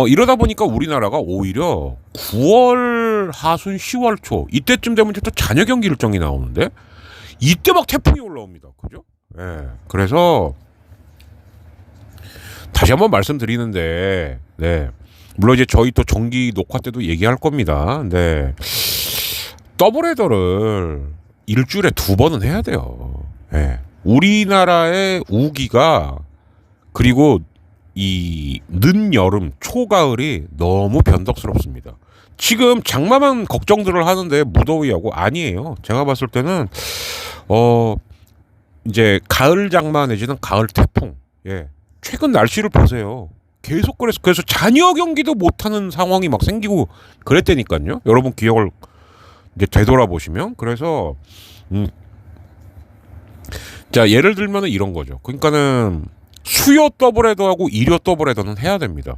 이러다 보니까 우리나라가 오히려 9월 하순 10월 초 이때쯤 되면 또 잔여 경기 일정이 나오는데 이때 막 태풍이 올라옵니다. 그죠? 그래서 다시 한번 말씀드리는데, 물론 이제 저희 또 정기 녹화 때도 얘기할 겁니다. 더블헤더를 일주일에 2번은 해야 돼요. 우리나라의 우기가 그리고 이 늦여름, 초가을이 너무 변덕스럽습니다. 지금 장마만 걱정들을 하는데 무더위하고 아니에요. 제가 봤을 때는 이제 가을 장마 내지는 가을 태풍. 최근 날씨를 보세요. 계속 그래서 잔여 경기도 못하는 상황이 막 생기고 그랬다니까요. 여러분 기억을 이제 되돌아보시면. 그래서 자, 예를 들면은 이런 거죠. 그러니까는 수요 더블헤더하고 일요 더블헤더는 해야 됩니다.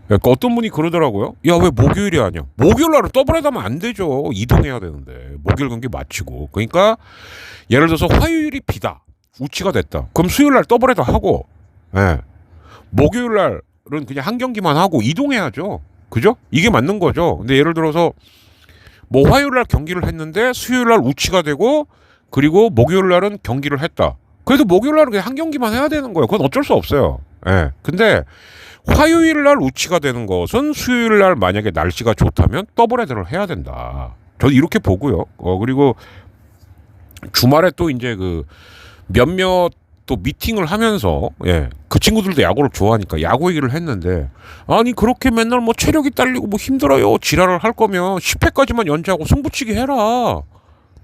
그러니까 어떤 분이 그러더라고요. 야, 왜 목요일이 아니야? 목요일 날은 더블헤더 하면 안 되죠. 이동해야 되는데. 목요일 경기 마치고. 그러니까 예를 들어서 화요일이 비다. 우치가 됐다. 그럼 수요일 날 더블헤더 하고 목요일 날은 그냥 한 경기만 하고 이동해야죠. 그죠? 이게 맞는 거죠. 근데 예를 들어서 뭐 화요일 날 경기를 했는데 수요일 날 우치가 되고 그리고 목요일 날은 경기를 했다. 그래도 목요일 날은 그냥 한 경기만 해야 되는 거예요. 그건 어쩔 수 없어요. 근데 화요일 날 우치가 되는 것은 수요일 날 만약에 날씨가 좋다면 더블헤더를 해야 된다. 저도 이렇게 보고요. 그리고 주말에 또 이제 그 몇몇 또 미팅을 하면서 그 친구들도 야구를 좋아하니까 야구 얘기를 했는데 아니 그렇게 맨날 뭐 체력이 딸리고 뭐 힘들어요 지랄을 할 거면 10회까지만 연장하고 승부치기 해라.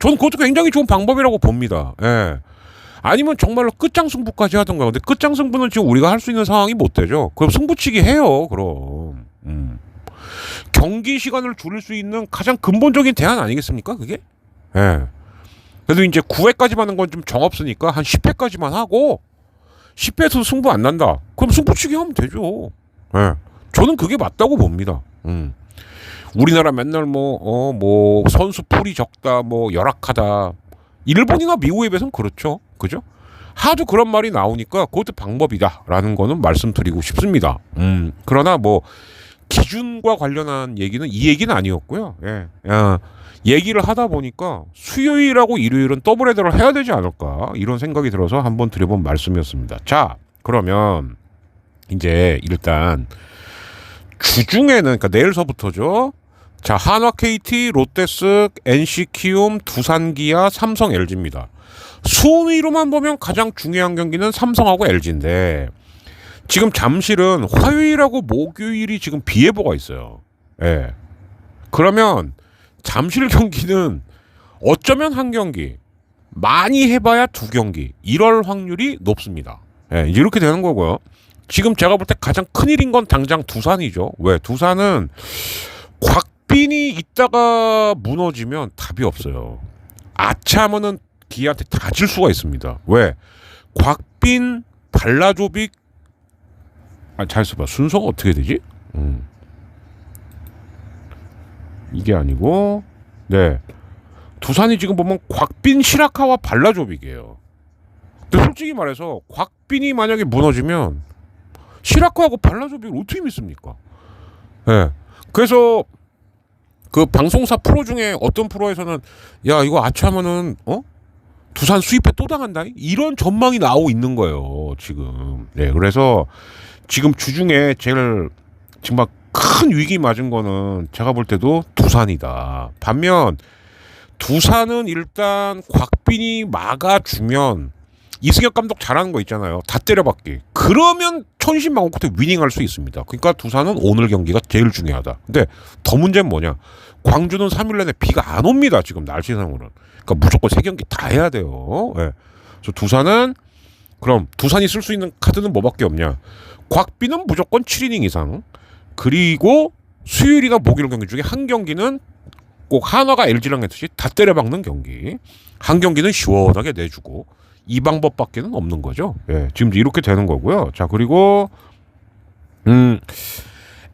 저는 그것도 굉장히 좋은 방법이라고 봅니다. 아니면 정말로 끝장 승부까지 하던가. 근데 끝장 승부는 지금 우리가 할 수 있는 상황이 못 되죠. 그럼 승부치기 해요. 그럼 경기 시간을 줄일 수 있는 가장 근본적인 대안 아니겠습니까? 그게? 그래도 이제 9회까지만 하는 건 좀 정없으니까 한 10회까지만 하고 10회에서 승부 안 난다. 그럼 승부치기 하면 되죠. 저는 그게 맞다고 봅니다. 우리나라 맨날 뭐 선수 풀이 적다, 뭐 열악하다. 일본이나 미국에 비해서는 그렇죠. 그죠? 하도 그런 말이 나오니까 그것도 방법이다라는 거는 말씀드리고 싶습니다. 그러나 뭐 기준과 관련한 얘기는 이 얘기는 아니었고요. 얘기를 하다 보니까 수요일하고 일요일은 더블헤더를 해야 되지 않을까 이런 생각이 들어서 한번 드려본 말씀이었습니다. 자, 그러면 이제 일단 주중에는 그러니까 내일서부터죠. 자, 한화 KT, 롯데스, NC 키움, 두산 기아, 삼성 LG입니다. 순위로만 보면 가장 중요한 경기는 삼성하고 LG인데 지금 잠실은 화요일하고 목요일이 지금 비 예보가 있어요. 그러면 잠실 경기는 어쩌면 한 경기, 많이 해봐야 2경기, 이럴 확률이 높습니다. 이제 이렇게 되는 거고요. 지금 제가 볼 때 가장 큰일인 건 당장 두산이죠. 왜? 두산은 곽빈이 있다가 무너지면 답이 없어요. 아차하면은 기아한테 다 질 수가 있습니다. 왜? 곽빈, 발라조빅, 잘 써봐. 순서가 어떻게 되지? 이게 아니고, 두산이 지금 보면 곽빈, 시라카와 발라조빅이에요. 근데 솔직히 말해서 곽빈이 만약에 무너지면 시라카하고 발라조빅을 어떻게 믿습니까? 그래서 그 방송사 프로 중에 어떤 프로에서는 야 이거 아차하면은 두산 수입에 또 당한다 이런 전망이 나오고 있는 거예요 지금. 그래서 지금 주중에 제일 정말 큰 위기 맞은 거는 제가 볼 때도 두산이다. 반면 두산은 일단 곽빈이 막아주면 이승엽 감독 잘하는 거 있잖아요. 다 때려박기. 그러면 천신만고 끝에 위닝할 수 있습니다. 그러니까 두산은 오늘 경기가 제일 중요하다. 근데 더 문제는 뭐냐. 광주는 3일 내내 비가 안 옵니다. 지금 날씨상으로는. 그러니까 무조건 3경기 다 해야 돼요. 그래서 두산은 그럼 두산이 쓸 수 있는 카드는 뭐밖에 없냐. 곽빈은 무조건 7이닝 이상. 그리고 수요일이나 목요일 경기 중에 한 경기는 꼭 한화가 LG랑 했듯이 다 때려박는 경기. 한 경기는 시원하게 내주고. 이 방법밖에는 없는 거죠. 지금 이렇게 되는 거고요. 자, 그리고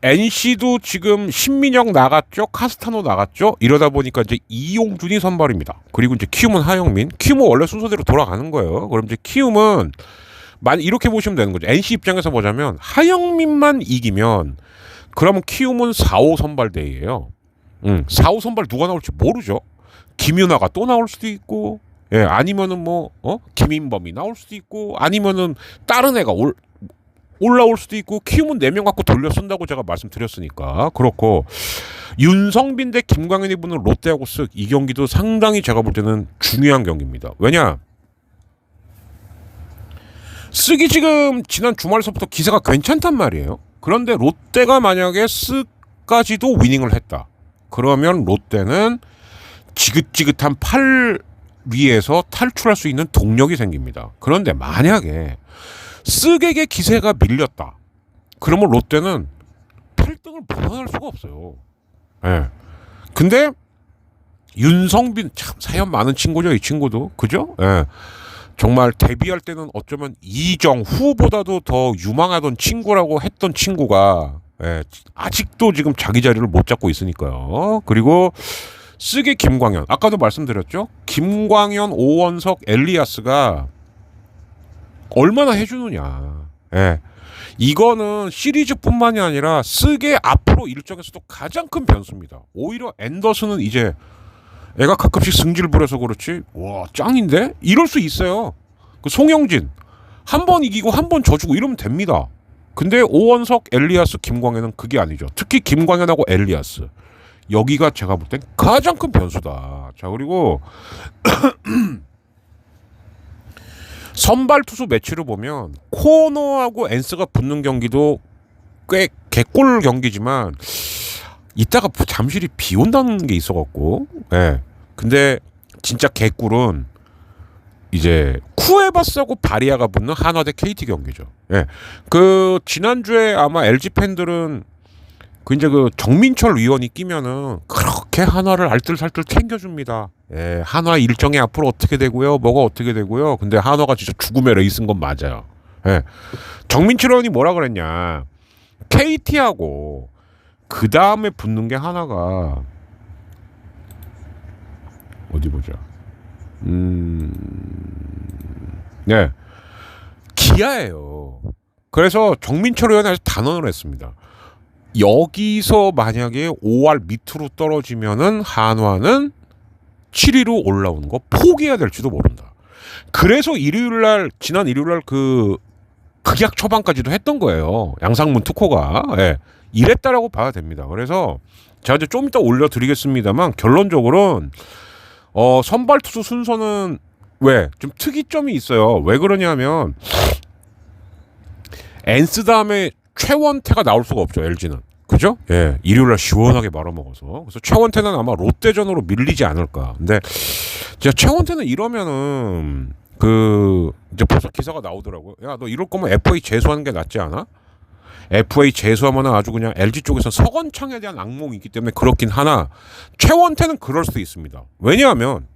NC도 지금 신민영 나갔죠, 카스타노 나갔죠. 이러다 보니까 이제 이용준이 선발입니다. 그리고 이제 키움은 하영민. 키움은 원래 순서대로 돌아가는 거예요. 그럼 이제 키움은 이렇게 보시면 되는 거죠. NC 입장에서 보자면 하영민만 이기면 그러면 키움은 4-5 선발 대회예요. 4-5 선발 누가 나올지 모르죠. 김윤아가 또 나올 수도 있고, 예, 아니면은 김인범이 나올 수도 있고, 아니면은 다른 애가 올라올 수도 있고. 키움은 4명 갖고 돌려 쓴다고 제가 말씀드렸으니까. 그렇고 윤성빈 대 김광현이 붙는 롯데하고 쓱, 이 경기도 상당히 제가 볼 때는 중요한 경기입니다. 왜냐, 쓱이 지금 지난 주말서부터 기세가 괜찮단 말이에요. 그런데 롯데가 만약에 쓱까지도 위닝을 했다, 그러면 롯데는 지긋지긋한 8위에서 탈출할 수 있는 동력이 생깁니다. 그런데 만약에 쓱에게 기세가 밀렸다, 그러면 롯데는 8등을 벗어날 수가 없어요. 예. 근데 윤성빈 참 사연 많은 친구죠, 이 친구도. 그죠? 예. 정말 데뷔할 때는 어쩌면 이정후보다도 더 유망하던 친구라고 했던 친구가, 예, 아직도 지금 자기 자리를 못 잡고 있으니까요. 그리고 쓱의 김광현, 아까도 말씀드렸죠. 김광현, 오원석, 엘리아스가 얼마나 해주느냐. 예. 이거는 시리즈뿐만이 아니라 쓱의 앞으로 일정에서도 가장 큰 변수입니다. 오히려 앤더슨은 이제 애가 가끔씩 승질 부려서 그렇지, 와 짱인데? 이럴 수 있어요. 그 송영진 한 번 이기고 한 번 져주고 이러면 됩니다. 근데 오원석, 엘리아스, 김광현은 그게 아니죠. 특히 김광현하고 엘리아스, 여기가 제가 볼 땐 가장 큰 변수다. 자, 그리고 선발 투수 매치를 보면 코너하고 엔스가 붙는 경기도 꽤 개꿀 경기지만 이따가 잠실이 비 온다는 게 있어갖고, 예. 근데 진짜 개꿀은 이제 쿠에바스하고 바리아가 붙는 한화 대 KT 경기죠. 예. 그 지난주에 아마 LG 팬들은 이제 그 정민철 위원이 끼면은 그렇게 한화를 알뜰살뜰 챙겨줍니다. 예. 한화 일정이 앞으로 어떻게 되고요, 뭐가 어떻게 되고요. 근데 한화가 진짜 죽음의 레이스인 건 맞아요. 예. 정민철 위원이 뭐라 그랬냐, KT하고 그 다음에 붙는 게 하나가 어디 보자. 네, 기아예요. 그래서 정민철 의원이 아주 단언을 했습니다. 여기서 만약에 5할 밑으로 떨어지면은 한화는 7위로 올라오는 거 포기해야 될지도 모른다. 그래서 지난 일요일날 그 극약 초반까지도 했던 거예요, 양상문 특호가. 예. 이랬다라고 봐야 됩니다. 그래서 제가 이제 좀 이따 올려드리겠습니다만, 결론적으로는 선발 투수 순서는 좀 특이점이 있어요. 왜 그러냐면 엔스 다음에 최원태가 나올 수가 없죠, LG는. 그죠? 예, 일요일날 시원하게 말아먹어서. 그래서 최원태는 아마 롯데전으로 밀리지 않을까. 근데 제가 최원태는 이러면은 이제 벌써 기사가 나오더라고요. 야, 너 이럴 거면 FA 재수하는 게 낫지 않아? FA 재수하면 아주 그냥 LG 쪽에서 서건창에 대한 악몽이 있기 때문에 그렇긴 하나, 최원태는 그럴 수도 있습니다. 왜냐하면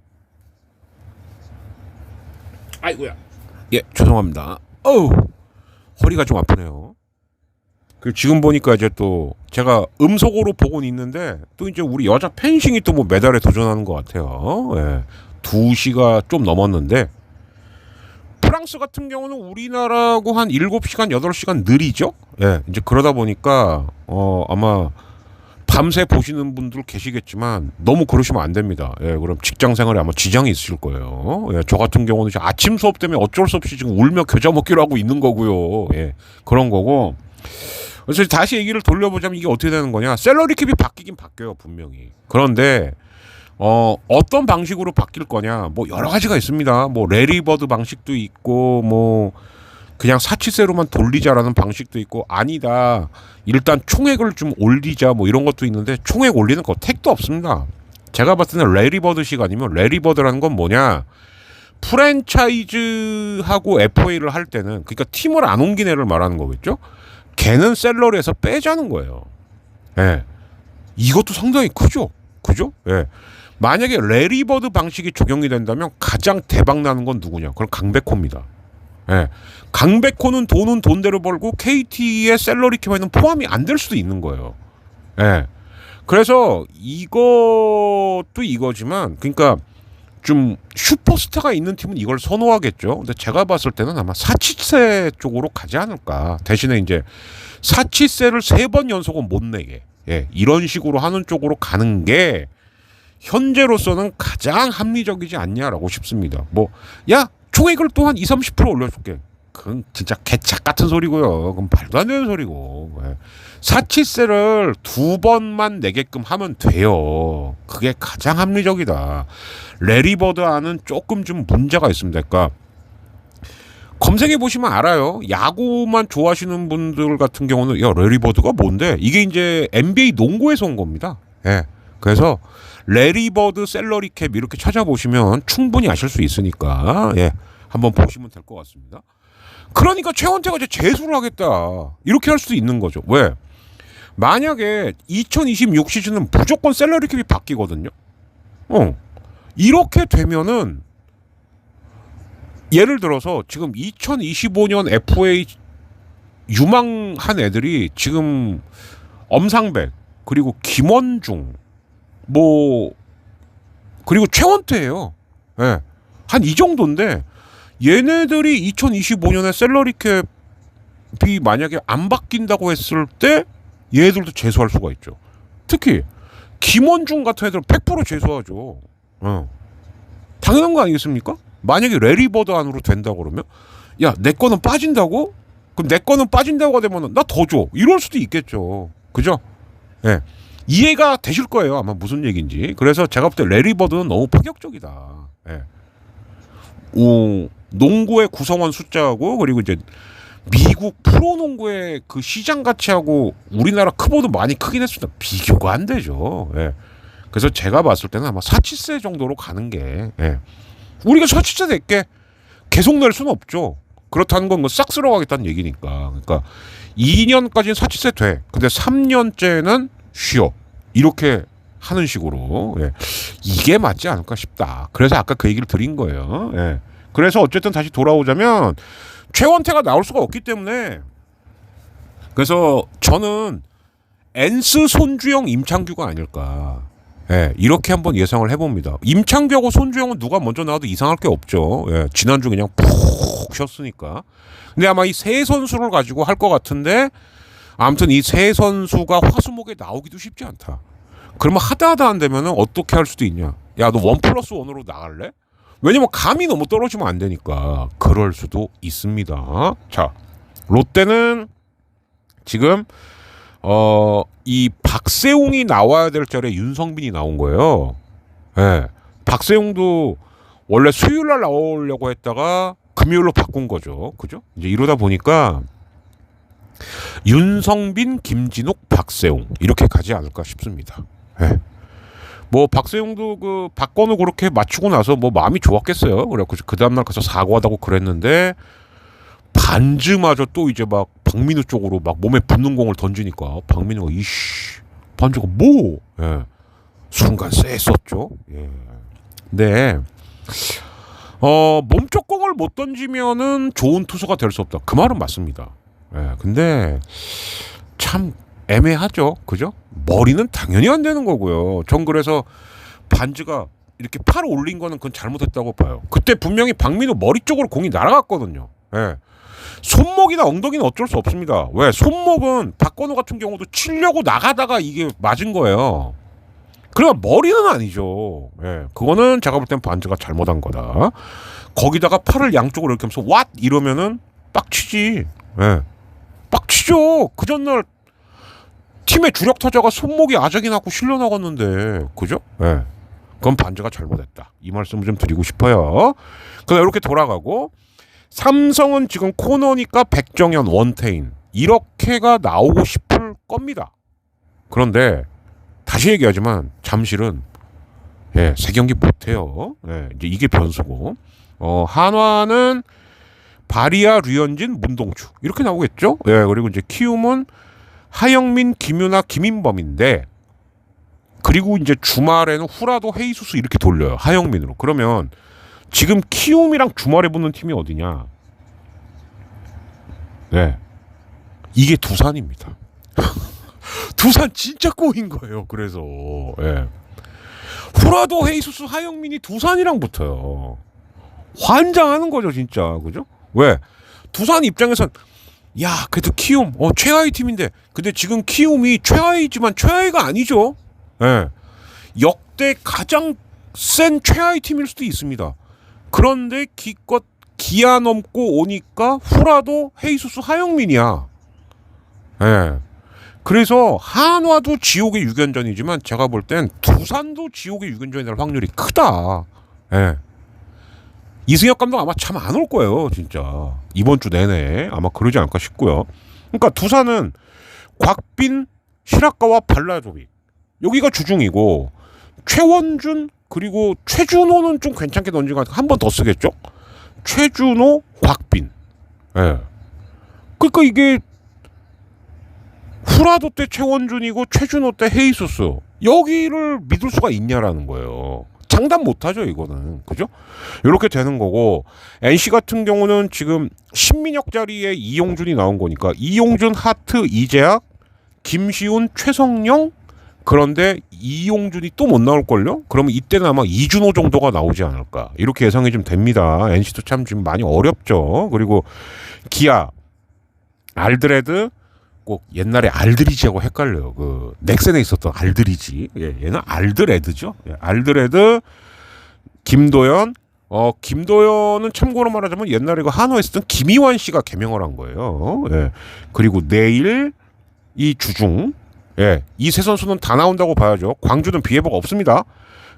아이고야, 예, 죄송합니다. 허리가 좀 아프네요. 지금 보니까 이제 또 제가 음속으로 보고는 있는데 또 이제 우리 여자 펜싱이 또 뭐 메달에 도전하는 것 같아요. 예, 2시가 좀 넘었는데 프랑스 같은 경우는 우리나라하고 한 7시간, 8시간 느리죠? 예, 이제 그러다 보니까, 아마 밤새 보시는 분들 계시겠지만 너무 그러시면 안 됩니다. 예, 그럼 직장 생활에 아마 지장이 있으실 거예요. 예, 저 같은 경우는 아침 수업 때문에 어쩔 수 없이 지금 울며 겨자 먹기로 하고 있는 거고요. 예, 그런 거고. 그래서 다시 얘기를 돌려보자면 이게 어떻게 되는 거냐. 셀러리 캡이 바뀌긴 바뀌어요, 분명히. 그런데, 어떤 방식으로 바뀔 거냐, 뭐 여러 가지가 있습니다. 뭐 레리버드 방식도 있고, 뭐 그냥 사치세로만 돌리자라는 방식도 있고, 아니다, 일단 총액을 좀 올리자, 뭐 이런 것도 있는데, 총액 올리는 거 택도 없습니다. 제가 봤을 때는 레리버드식 아니면, 레리버드라는 건 뭐냐, 프랜차이즈하고 FA를 할 때는, 그러니까 팀을 안 옮긴 애를 말하는 거겠죠. 걔는 셀러리에서 빼자는 거예요. 예, 이것도 상당히 크죠. 그죠? 예. 만약에 레리버드 방식이 적용이 된다면 가장 대박 나는 건 누구냐? 그럼 강백호입니다. 예. 강백호는 돈은 돈대로 벌고 KT의 셀러리 캡에는 포함이 안 될 수도 있는 거예요. 예. 그래서 이것도 이거지만 그러니까 좀 슈퍼스타가 있는 팀은 이걸 선호하겠죠. 근데 제가 봤을 때는 아마 사치세 쪽으로 가지 않을까. 대신에 이제 사치세를 3번 연속은 못 내게. 예. 이런 식으로 하는 쪽으로 가는 게 현재로서는 가장 합리적이지 않냐라고 싶습니다. 뭐, 야, 총액을 또 한 20-30% 올려줄게. 그건 진짜 개착 같은 소리고요. 그건 말도 안 되는 소리고. 예. 사치세를 2번만 내게끔 하면 돼요. 그게 가장 합리적이다. 레리버드와는 조금 좀 문제가 있습니다. 그러니까 검색해 보시면 알아요. 야구만 좋아하시는 분들 같은 경우는 야, 레리버드가 뭔데? 이게 이제 NBA 농구에서 온 겁니다. 예. 그래서 레리버드 셀러리 캡 이렇게 찾아보시면 충분히 아실 수 있으니까 예. 한번 보시면 될 것 같습니다. 그러니까 최원태가 이제 재수를 하겠다. 이렇게 할 수도 있는 거죠. 왜? 만약에 2026 시즌은 무조건 셀러리 캡이 바뀌거든요. 이렇게 되면은 예를 들어서 지금 2025년 FA 유망한 애들이 지금 엄상백 그리고 김원중 뭐 그리고 최원태예요. 예. 한 이 정도인데 얘네들이 2025년에 셀러리 캡이 만약에 안 바뀐다고 했을 때 얘들도 재수할 수가 있죠. 특히 김원중 같은 애들은 100% 재수하죠. 당연한 거 아니겠습니까? 만약에 레리버드 안으로 된다고 그러면 야, 내 거는 빠진다고? 그럼 내 거는 빠진다고 되면 나 더 줘. 이럴 수도 있겠죠. 그죠? 예. 이해가 되실 거예요. 아마 무슨 얘기인지. 그래서 제가 볼 때 레리버드는 너무 파격적이다. 예. 농구의 구성원 숫자하고 그리고 이제 미국 프로농구의 그 시장 가치하고 우리나라 크보드 많이 크긴 했습니다. 비교가 안 되죠. 예. 그래서 제가 봤을 때는 아마 사치세 정도로 가는 게 예. 우리가 사치세 낼게 계속 낼 수는 없죠. 그렇다는 건 싹 쓸어가겠다는 얘기니까. 그러니까 2년까지는 사치세 돼. 근데 3년째는 쉬어. 이렇게 하는 식으로 예. 이게 맞지 않을까 싶다. 그래서 아까 그 얘기를 드린 거예요. 예. 그래서 어쨌든 다시 돌아오자면 최원태가 나올 수가 없기 때문에 그래서 저는 엔스 손주영 임창규가 아닐까. 예, 이렇게 한번 예상을 해봅니다. 임창규하고 손주영은 누가 먼저 나와도 이상할 게 없죠. 예, 지난주 그냥 푹 쉬었으니까. 근데 아마 이 세 선수를 가지고 할 것 같은데 아무튼 이 세 선수가 화수목에 나오기도 쉽지 않다. 그러면 하다 안 되면은 어떻게 할 수도 있냐. 야, 너 1+1으로 나갈래? 왜냐면 감이 너무 떨어지면 안 되니까. 그럴 수도 있습니다. 자, 롯데는 지금 이 박세웅이 나와야 될 자리에 윤성빈이 나온 거예요. 예. 박세웅도 원래 수요일 날 나오려고 했다가 금요일로 바꾼 거죠. 그죠? 이제 이러다 보니까 윤성빈, 김진욱, 박세웅 이렇게 가지 않을까 싶습니다. 예. 뭐 박세웅도 그 박건우 그렇게 맞추고 나서 뭐 마음이 좋았겠어요. 그래갖고 그 다음날 가서 사과하다고 그랬는데 반즈마저 또 이제 막 박민우 쪽으로 막 몸에 붙는 공을 던지니까 박민우가 이씨 반즈가 뭐 예. 순간 쎄했었죠. 예. 네. 몸쪽 공을 못 던지면은 좋은 투수가 될 수 없다. 그 말은 맞습니다. 예. 근데 참 애매하죠. 그죠? 머리는 당연히 안 되는 거고요. 전 그래서 반즈가 이렇게 팔 올린 거는 그건 잘못했다고 봐요. 그때 분명히 박민우 머리 쪽으로 공이 날아갔거든요. 예. 손목이나 엉덩이는 어쩔 수 없습니다. 왜? 손목은 박건우 같은 경우도 치려고 나가다가 이게 맞은 거예요. 그러면 머리는 아니죠. 예. 그거는 제가 볼 땐 반즈가 잘못한 거다. 거기다가 팔을 양쪽으로 이렇게 하면서 왓! 이러면은 빡치지. 예. 빡치죠. 그 전날 팀의 주력 타자가 손목이 아작이 났고 실려 나갔는데, 그죠? 예. 그건 반즈가 잘못했다. 이 말씀을 좀 드리고 싶어요. 그럼 이렇게 돌아가고, 삼성은 지금 코너니까 백정현, 원태인 이렇게가 나오고 싶을 겁니다. 그런데 다시 얘기하지만 잠실은 예, 3경기 못해요. 예, 이제 이게 변수고, 한화는 바리아, 류현진, 문동주 이렇게 나오겠죠. 예, 그리고 이제 키움은 하영민, 김유나, 김인범인데, 그리고 이제 주말에는 후라도, 헤이수스 이렇게 돌려요. 하영민으로. 그러면 지금 키움이랑 주말에 붙는 팀이 어디냐? 네. 이게 두산입니다. 두산 진짜 꼬인 거예요. 그래서 예. 후라도 헤이수스 하영민이 두산이랑 붙어요. 환장하는 거죠, 진짜. 그죠? 왜? 두산 입장에선 야, 그래도 키움 최하위 팀인데 근데 지금 키움이 최하위지만 최하위가 아니죠. 예. 역대 가장 센 최하위 팀일 수도 있습니다. 그런데 기껏 기아 넘고 오니까 후라도 헤이수스 하영민이야. 예. 그래서 한화도 지옥의 6연전이지만 제가 볼 땐 두산도 지옥의 6연전이 될 확률이 크다. 예. 이승엽 감독 아마 참 안 올 거예요, 진짜. 이번 주 내내 아마 그러지 않을까 싶고요. 그러니까 두산은 곽빈, 시라카와 발라조비 여기가 주중이고 최원준 그리고 최준호는 좀 괜찮게 던진 것 같아요. 한 번 더 쓰겠죠? 최준호, 곽빈. 예. 그러니까 이게 후라도 때 최원준이고 최준호 때 헤이수스 여기를 믿을 수가 있냐라는 거예요. 장담 못하죠 이거는. 그죠? 이렇게 되는 거고 NC 같은 경우는 지금 신민혁 자리에 이용준이 나온 거니까 이용준, 하트, 이재학, 김시훈, 최성령 그런데 이용준이 또 못 나올걸요? 그러면 이때는 아마 이준호 정도가 나오지 않을까 이렇게 예상이 좀 됩니다. NC도 참 지금 많이 어렵죠. 그리고 기아, 알드레드 꼭 옛날에 알드리지하고 헷갈려요. 그 넥센에 있었던 알드리지. 예, 얘는 알드레드죠. 예, 알드레드, 김도현. 김도현은 참고로 말하자면 옛날에 그 한화에 있었던 김희환 씨가 개명을 한 거예요. 예. 그리고 내일 이 주중. 예, 이 세 선수는 다 나온다고 봐야죠. 광주는 비예보가 없습니다.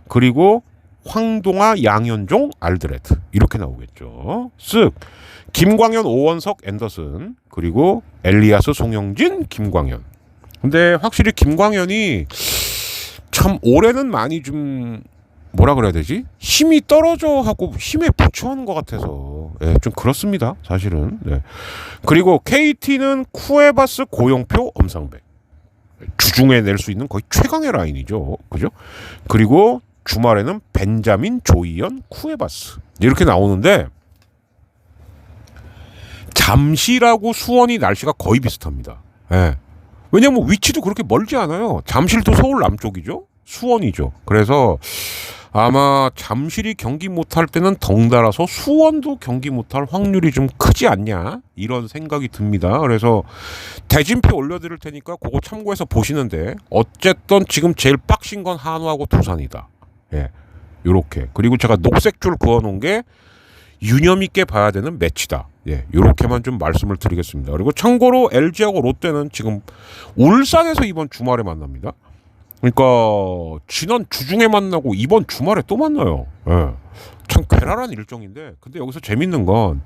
그리고 황동아, 양현종, 알드레드 이렇게 나오겠죠. 쓱 김광현, 오원석, 앤더슨 그리고 엘리아스, 송영진, 김광현. 근데 확실히 김광현이 참 올해는 많이 좀 뭐라 그래야 되지? 힘이 떨어져 하고 힘에 부처하는 것 같아서 예, 좀 그렇습니다. 사실은. 네. 그리고 KT는 쿠에바스, 고영표, 엄상백 주중에 낼 수 있는 거의 최강의 라인이죠. 그죠? 그리고 주말에는 벤자민, 조이연, 쿠에바스 이렇게 나오는데 잠실하고 수원이 날씨가 거의 비슷합니다. 예. 왜냐면 위치도 그렇게 멀지 않아요. 잠실도 서울 남쪽이죠. 수원이죠. 그래서 아마 잠실이 경기 못할 때는 덩달아서 수원도 경기 못할 확률이 좀 크지 않냐 이런 생각이 듭니다. 그래서 대진표 올려드릴 테니까 그거 참고해서 보시는데 어쨌든 지금 제일 빡신 건 한화하고 두산이다. 예, 요렇게. 그리고 제가 녹색 줄 그어놓은 게 유념 있게 봐야 되는 매치다. 예, 요렇게만 좀 말씀을 드리겠습니다. 그리고 참고로 LG하고 롯데는 지금 울산에서 이번 주말에 만납니다. 그러니까 지난 주중에 만나고 이번 주말에 또 만나요. 예. 참 괴랄한 일정인데 근데 여기서 재밌는 건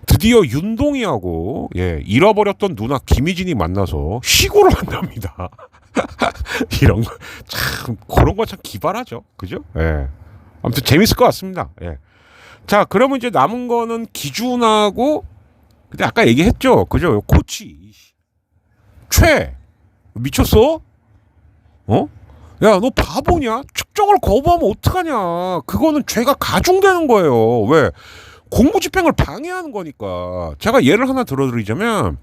드디어 윤동이하고 예, 잃어버렸던 누나 김희진이 만나서 시구를 한답니다. 이런 거 참 그런 거 참 기발하죠. 그죠? 예. 아무튼 재밌을 것 같습니다. 예. 자, 그러면 이제 남은 거는 기준하고 근데 아까 얘기했죠. 그죠? 코치 최 미쳤어? 야, 너 바보냐? 측정을 거부하면 어떡하냐? 그거는 죄가 가중되는 거예요. 왜? 공무집행을 방해하는 거니까. 제가 예를 하나 들어드리자면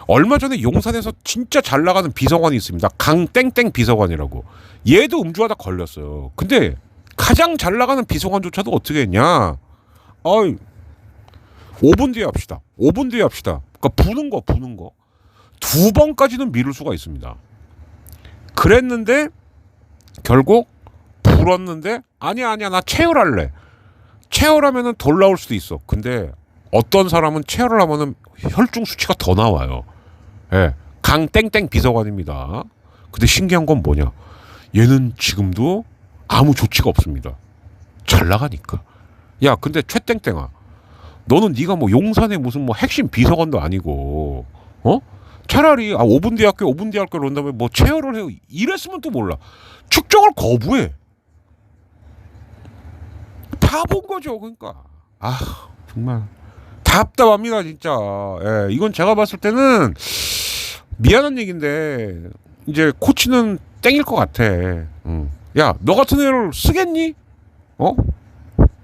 얼마 전에 용산에서 진짜 잘 나가는 비서관이 있습니다. 강땡땡 비서관이라고. 얘도 음주하다 걸렸어요. 근데 가장 잘 나가는 비서관조차도 어떻게 했냐? 5분 뒤에 합시다. 5분 뒤에 합시다. 그러니까 부는 거. 2번까지는 미룰 수가 있습니다. 그랬는데 결국 불었는데 아니야 나 체열할래. 체열하면은 덜 나올 수도 있어. 근데 어떤 사람은 체열을 하면은 혈중 수치가 더 나와요. 예, 강땡땡 비서관입니다. 근데 신기한 건 뭐냐? 얘는 지금도 아무 조치가 없습니다. 잘 나가니까. 야, 근데 최땡땡아, 너는 네가 뭐 용산의 무슨 뭐 핵심 비서관도 아니고, 차라리 5분 뒤에 할게 5분 뒤에 할게 그런 다음에 뭐 체열을 해요. 이랬으면 또 몰라. 측정을 거부해. 바본 거죠. 그러니까 정말 답답합니다 진짜. 예, 이건 제가 봤을 때는 미안한 얘기인데 이제 코치는 땡일 것 같아. 야, 너 같은 애를 쓰겠니?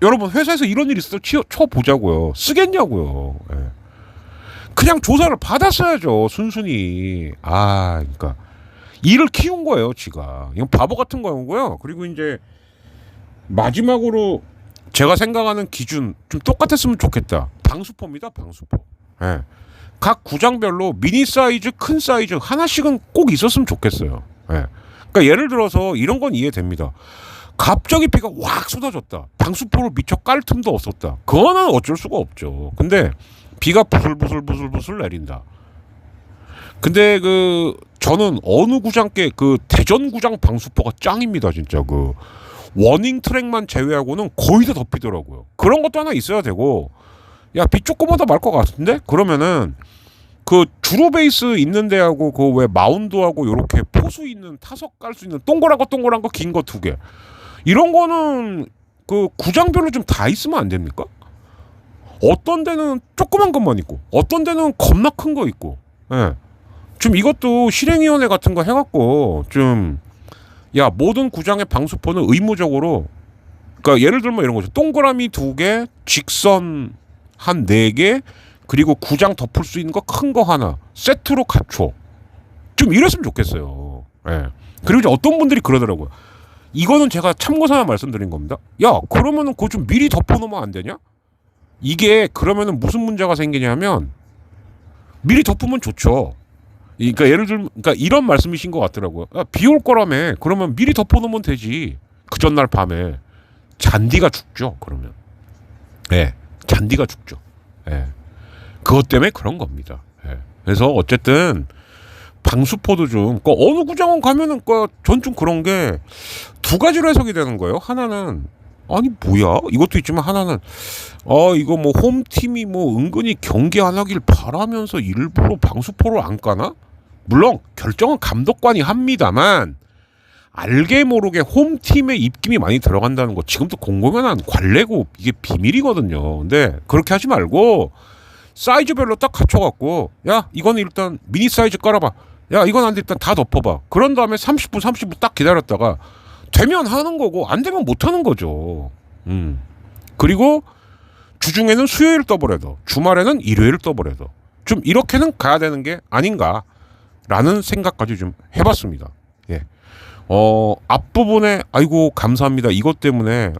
여러분 회사에서 이런 일 있어도 쳐보자고요. 쓰겠냐고요. 예. 그냥 조사를 받았어야죠. 순순히. 그러니까 일을 키운 거예요, 지가. 이건 바보 같은 거고요. 그리고 이제 마지막으로 제가 생각하는 기준 좀 똑같았으면 좋겠다. 방수포입니다, 방수포. 예. 각 구장별로 미니 사이즈, 큰 사이즈 하나씩은 꼭 있었으면 좋겠어요. 예. 그러니까 예를 들어서 이런 건 이해됩니다. 갑자기 비가 확 쏟아졌다. 방수포를 미처 깔 틈도 없었다. 그거는 어쩔 수가 없죠. 근데 비가 부슬부슬 내린다. 근데 저는 어느 구장께 대전 구장 방수포가 짱입니다, 진짜. 워닝 트랙만 제외하고는 거의 다 덮이더라고요. 그런 것도 하나 있어야 되고, 야, 비 조금만 더 말 것 같은데? 그러면은 주로 베이스 있는 데하고 왜 마운드하고 요렇게 포수 있는 타석 깔 수 있는 동그란 거 긴 거 2개. 이런 거는 구장별로 좀 다 있으면 안 됩니까? 어떤 데는 조그만 것만 있고, 어떤 데는 겁나 큰 거 있고. 예. 좀 이것도 실행위원회 같은 거 해갖고 모든 구장의 방수포는 의무적으로, 그러니까 예를 들면 이런 거죠. 동그라미 2개, 직선 한 4개, 그리고 구장 덮을 수 있는 거 큰 거 하나 세트로 갖춰. 좀 이랬으면 좋겠어요. 예. 그리고 이제 어떤 분들이 그러더라고요. 이거는 제가 참고사만 말씀드린 겁니다. 야, 그러면은 그거 좀 미리 덮어놓으면 안 되냐? 이게 그러면은 무슨 문제가 생기냐면, 미리 덮으면 좋죠. 그러니까 예를 들면, 그러니까 이런 말씀이신 것 같더라고요. 비 올 거라며. 그러면 미리 덮어놓으면 되지. 그 전날 밤에. 잔디가 죽죠. 그러면. 예, 잔디가 죽죠. 예, 그것 때문에 그런 겁니다. 예. 그래서 어쨌든 방수포도 좀 어느 구장원 가면은 전 좀 그런 게 2가지로 해석이 되는 거예요. 하나는 아니 뭐야 이것도 있지만, 하나는 이거 뭐 홈팀이 뭐 은근히 경기 안 하길 바라면서 일부러 방수포를 안 까나? 물론 결정은 감독관이 합니다만, 알게 모르게 홈팀의 입김이 많이 들어간다는 거 지금도 공공연한 관례고 이게 비밀이거든요. 근데 그렇게 하지 말고 사이즈별로 딱 갖춰갖고, 야, 이거는 일단 미니 사이즈 깔아봐. 야, 이건 안 돼, 일단 다 덮어봐. 그런 다음에 30분 딱 기다렸다가 되면 하는 거고, 안 되면 못 하는 거죠. 그리고 주중에는 수요일 더블헤더, 주말에는 일요일 더블헤더. 좀 이렇게는 가야 되는 게 아닌가라는 생각까지 좀 해봤습니다. 예. 앞부분에 아이고 감사합니다 이것 때문에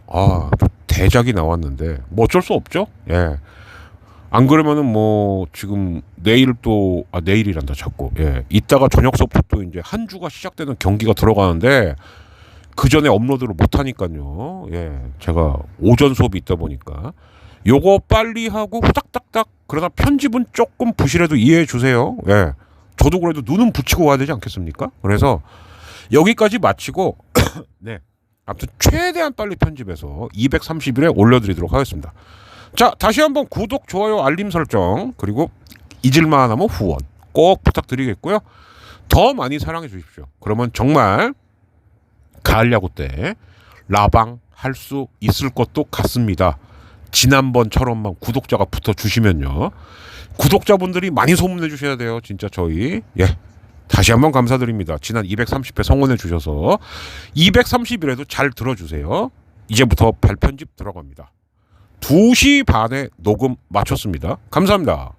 대작이 나왔는데 뭐 어쩔 수 없죠. 예. 안 그러면은 뭐 지금 내일이란다 자꾸. 예. 이따가 저녁 수업부터 이제 한 주가 시작되는 경기가 들어가는데 그 전에 업로드를 못 하니까요. 예. 제가 오전 수업이 있다 보니까 요거 빨리 하고 후닥닥닥. 그러나 편집은 조금 부실해도 이해해 주세요. 예. 저도 그래도 눈은 붙이고 와야 되지 않겠습니까? 그래서 여기까지 마치고 네, 아무튼 최대한 빨리 편집해서 230일에 올려드리도록 하겠습니다. 자, 다시 한번 구독, 좋아요, 알림 설정, 그리고 잊을만 하면 후원 꼭 부탁드리겠고요. 더 많이 사랑해 주십시오. 그러면 정말 가을 야구 때 라방 할 수 있을 것도 같습니다. 지난번처럼만 구독자가 붙어주시면요. 구독자분들이 많이 소문내 주셔야 돼요. 진짜 저희. 예. 다시 한번 감사드립니다. 지난 230회 성원해 주셔서 230일에도 잘 들어주세요. 이제부터 발편집 들어갑니다. 2시 반에 녹음 마쳤습니다. 감사합니다.